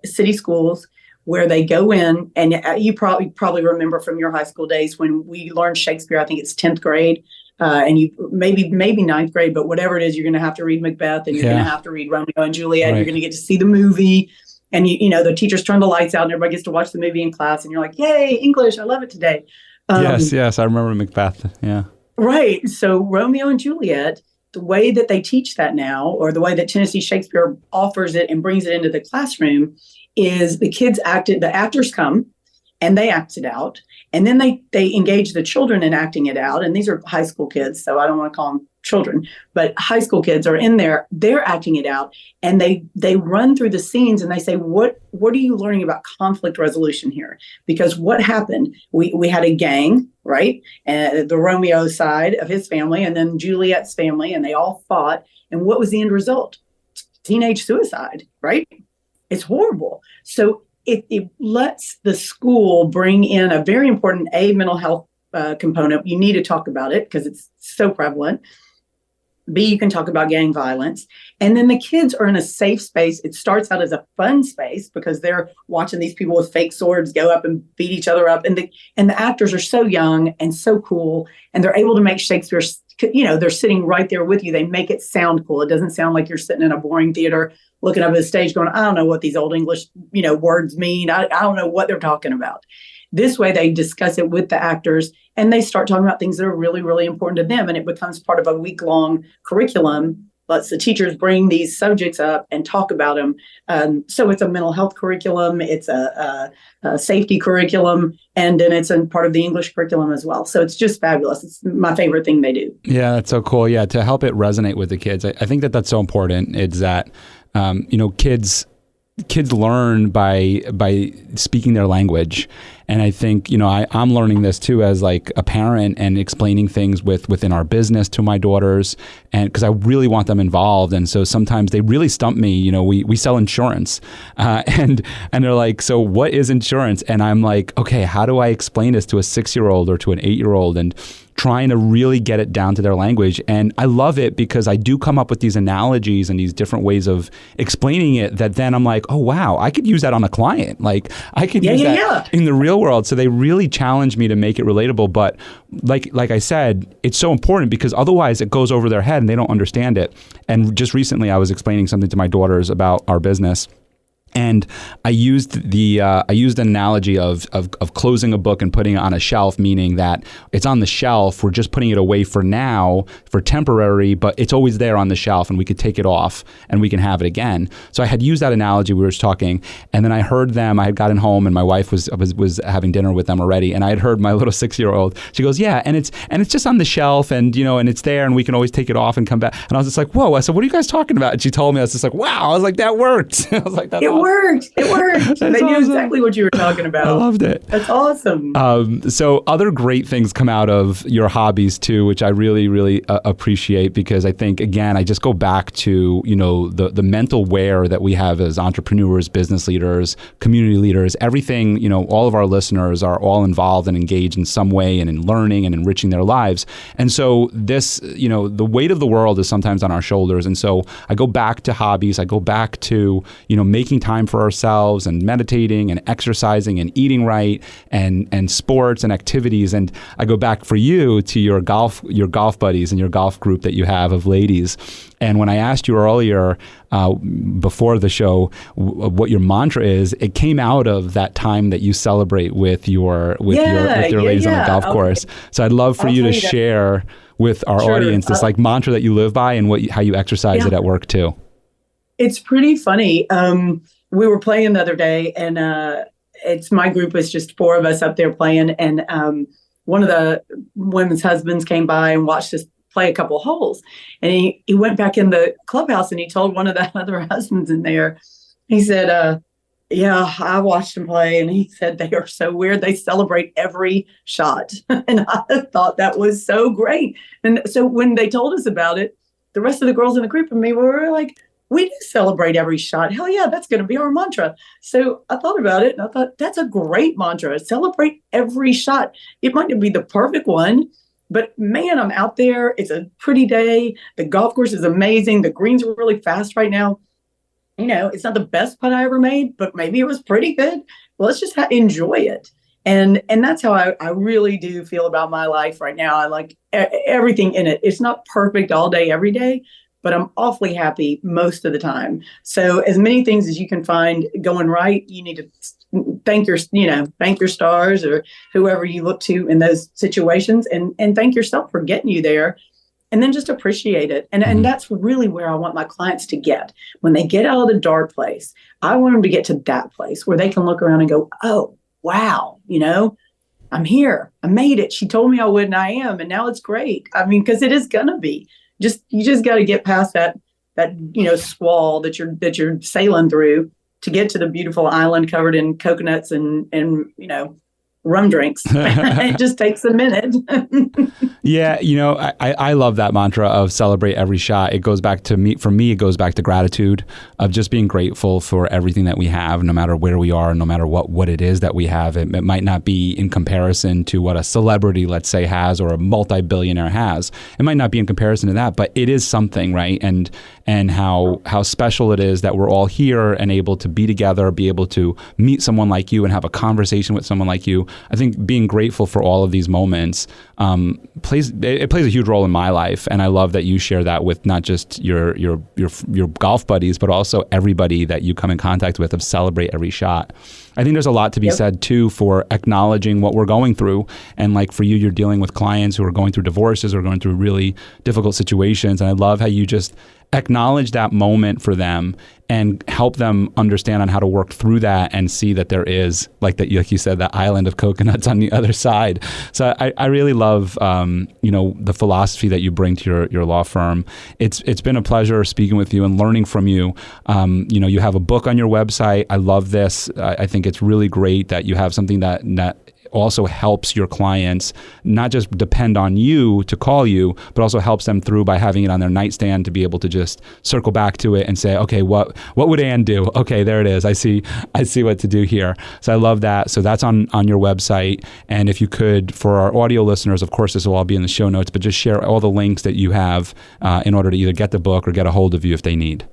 city schools, where they go in, and you probably remember from your high school days when we learned Shakespeare. I think it's 10th grade, and you maybe 9th grade, but whatever it is, you're going to have to read Macbeth, and you're going to have to read Romeo and Juliet. Right. You're going to get to see the movie, and the teachers turn the lights out, and everybody gets to watch the movie in class, and you're like, "Yay, English! I love it today." Yes, I remember Macbeth. Yeah, right. So Romeo and Juliet. The way that they teach that now, or the way that Tennessee Shakespeare offers it and brings it into the classroom, is the actors come and they act it out. And then they engage the children in acting it out. And these are high school kids, so I don't want to call them children, but high school kids are in there, they're acting it out. And they run through the scenes and they say, what are you learning about conflict resolution here? Because what happened? We had a gang, right? The Romeo side of his family and then Juliet's family, and they all fought. And what was the end result? Teenage suicide, right? It's horrible. So it lets the school bring in a very important mental health component. You need to talk about it because it's so prevalent. B, you can talk about gang violence. And then the kids are in a safe space. It starts out as a fun space because they're watching these people with fake swords go up and beat each other up. And the actors are so young and so cool. And they're able to make Shakespeare, they're sitting right there with you. They make it sound cool. It doesn't sound like you're sitting in a boring theater looking up at the stage going, I don't know what these old English, words mean. I don't know what they're talking about. This way, they discuss it with the actors and they start talking about things that are really, really important to them. And it becomes part of a week-long curriculum. Lets the teachers bring these subjects up and talk about them. So it's a mental health curriculum. It's a safety curriculum. And then it's a part of the English curriculum as well. So it's just fabulous. It's my favorite thing they do. Yeah, that's so cool. Yeah, to help it resonate with the kids. I think that's so important. It's that, kids learn by speaking their language. And I think, I'm learning this too as like a parent and explaining things within our business to my daughters, and because I really want them involved. And so sometimes they really stump me. We sell insurance and they're like, so what is insurance? And I'm like, okay, how do I explain this to a 6-year-old or to an 8-year-old? And trying to really get it down to their language. And I love it because I do come up with these analogies and these different ways of explaining it that then I'm like, oh, wow, I could use that on a client. Like I could use that in the real world. So they really challenge me to make it relatable. But like I said, it's so important because otherwise it goes over their head and they don't understand it. And just recently I was explaining something to my daughters about our business. And I used an analogy of closing a book and putting it on a shelf, meaning that it's on the shelf. We're just putting it away for now, for temporary, but it's always there on the shelf, and we could take it off and we can have it again. So I had used that analogy. We were just talking, and then I heard them. I had gotten home, and my wife was having dinner with them already, and I had heard my little 6-year-old. She goes, "Yeah, and it's just on the shelf, and and it's there, and we can always take it off and come back." And I was just like, "Whoa!" I said, "What are you guys talking about?" And she told me. I was just like, "Wow!" I was like, "That worked." I was like, "That's awesome." It worked. They knew exactly what you were talking about. I loved it. That's awesome. So other great things come out of your hobbies too, which I really, really appreciate, because I think, again, I just go back to, the mental wear that we have as entrepreneurs, business leaders, community leaders, everything, all of our listeners are all involved and engaged in some way and in learning and enriching their lives. And so this, the weight of the world is sometimes on our shoulders. And so I go back to hobbies. I go back to, making time for ourselves and meditating and exercising and eating right and sports and activities. And I go back for you to your golf buddies and your golf group that you have of ladies. And when I asked you earlier before the show what your mantra is, it came out of that time that you celebrate with your ladies on the golf course. So I'd love for you to share with our audience this mantra that you live by and how you exercise it at work too. It's pretty funny. We were playing the other day, and my group was just 4 of us up there playing, and one of the women's husbands came by and watched us play a couple holes, and he went back in the clubhouse and he told one of the other husbands in there, he said, "Yeah, I watched them play," and he said, "They are so weird. They celebrate every shot." And I thought that was so great. And so when they told us about it, the rest of the girls in the group and me were like, we do celebrate every shot. Hell yeah, that's going to be our mantra. So I thought about it and I thought, that's a great mantra. Celebrate every shot. It might not be the perfect one, but man, I'm out there. It's a pretty day. The golf course is amazing. The greens are really fast right now. It's not the best putt I ever made, but maybe it was pretty good. Well, let's just enjoy it. And that's how I really do feel about my life right now. I like everything in it. It's not perfect all day, every day, but I'm awfully happy most of the time. So as many things as you can find going right, you need to thank your stars or whoever you look to in those situations, and thank yourself for getting you there, and then just appreciate it. And that's really where I want my clients to get. When they get out of the dark place, I want them to get to that place where they can look around and go, oh, wow, I'm here. I made it. She told me I would, and I am. And now it's great. I mean, because it is going to be. You just got to get past that squall that you're sailing through to get to the beautiful island covered in coconuts and rum drinks. It just takes a minute. Yeah, I love that mantra of celebrate every shot. It goes back to me. For me, it goes back to gratitude, of just being grateful for everything that we have, no matter where we are, no matter what it is that we have. It might not be in comparison to what a celebrity, let's say, has, or a multi-billionaire has. It might not be in comparison to that, but it is something, right? And how special it is that we're all here and able to be together, be able to meet someone like you and have a conversation with someone like you. I think being grateful for all of these moments plays a huge role in my life, and I love that you share that with not just your golf buddies, but also everybody that you come in contact with, of celebrate every shot. I think there's a lot to be said too for acknowledging what we're going through, and like for you, you're dealing with clients who are going through divorces or going through really difficult situations, and I love how you just acknowledge that moment for them and help them understand on how to work through that and see that there is, like you said, that island of coconuts on the other side. So I really love, the philosophy that you bring to your law firm. It's been a pleasure speaking with you and learning from you. You have a book on your website. I love this. I think it's really great that you have something that also helps your clients not just depend on you to call you, but also helps them through by having it on their nightstand to be able to just circle back to it and say, okay, what would Ann do? Okay, there it is. I see what to do here. So I love that. So that's on your website. And if you could, for our audio listeners, of course, this will all be in the show notes, but just share all the links that you have in order to either get the book or get a hold of you if they need.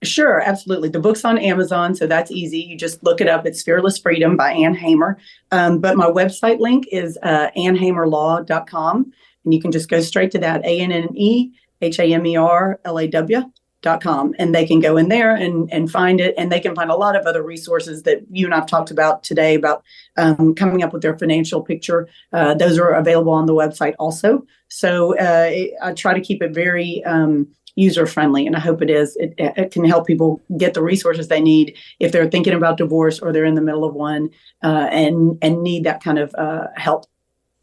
Sure, absolutely. The book's on Amazon, so that's easy. You just look it up. It's Fearless Freedom by Ann Hamer. But my website link is annhamerlaw.com, and you can just go straight to that, ANNEHAMERLAW.com, and they can go in there and find it, and they can find a lot of other resources that you and I've talked about today about coming up with their financial picture. Those are available on the website also. So I try to keep it very user-friendly, and I hope it is. It can help people get the resources they need if they're thinking about divorce or they're in the middle of one and need that kind of help.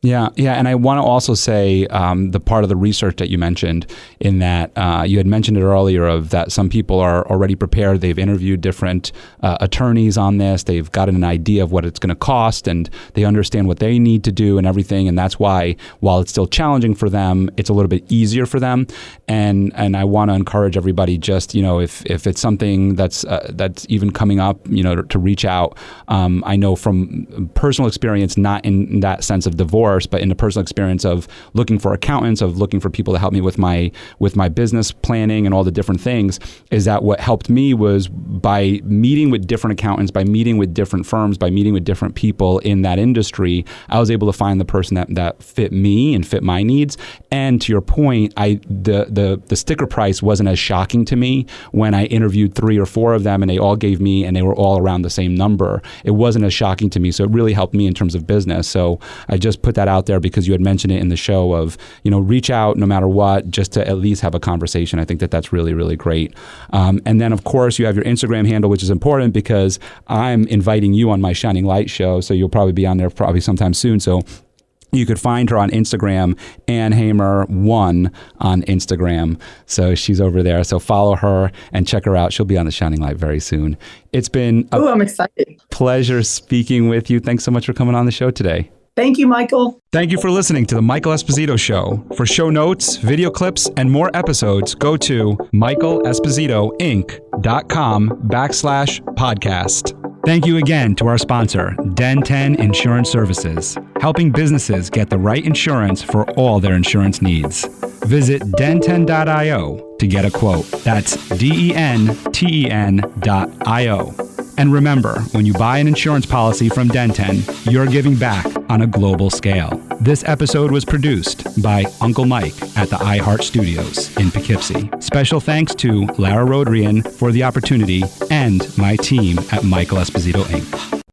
Yeah. And I want to also say the part of the research that you mentioned in that you had mentioned it earlier of that some people are already prepared. They've interviewed different attorneys on this. They've gotten an idea of what it's going to cost and they understand what they need to do and everything. And that's why, while it's still challenging for them, it's a little bit easier for them. And I want to encourage everybody just, if it's something that's even coming up, to reach out. I know from personal experience, not in that sense of divorce, but in the personal experience of looking for accountants, of looking for people to help me with my business planning and all the different things, is that what helped me was by meeting with different accountants, by meeting with different firms, by meeting with different people in that industry, I was able to find the person that fit me and fit my needs. And to your point, the sticker price wasn't as shocking to me when I interviewed 3 or 4 of them and they all gave me, and they were all around the same number. It wasn't as shocking to me. So it really helped me in terms of business. So I just put that out there because you had mentioned it in the show of, reach out no matter what, just to at least have a conversation. I think that's really, really great. And then, of course, you have your Instagram handle, which is important because I'm inviting you on my Shining Light show. So you'll probably be on there probably sometime soon. So you could find her on Instagram, Ann Hamer 1 on Instagram. So she's over there. So follow her and check her out. She'll be on the Shining Light very soon. It's been I'm excited. Pleasure speaking with you. Thanks so much for coming on the show today. Thank you, Michael. Thank you for listening to The Michael Esposito Show. For show notes, video clips, and more episodes, go to michaelespositoinc.com/podcast. Thank you again to our sponsor, Den 10 Insurance Services, helping businesses get the right insurance for all their insurance needs. Visit den10.io to get a quote. That's DENTEN.io. And remember, when you buy an insurance policy from Den10, you're giving back on a global scale. This episode was produced by Uncle Mike at the iHeart Studios in Poughkeepsie. Special thanks to Lara Rodrian for the opportunity and my team at Michael Esposito Inc.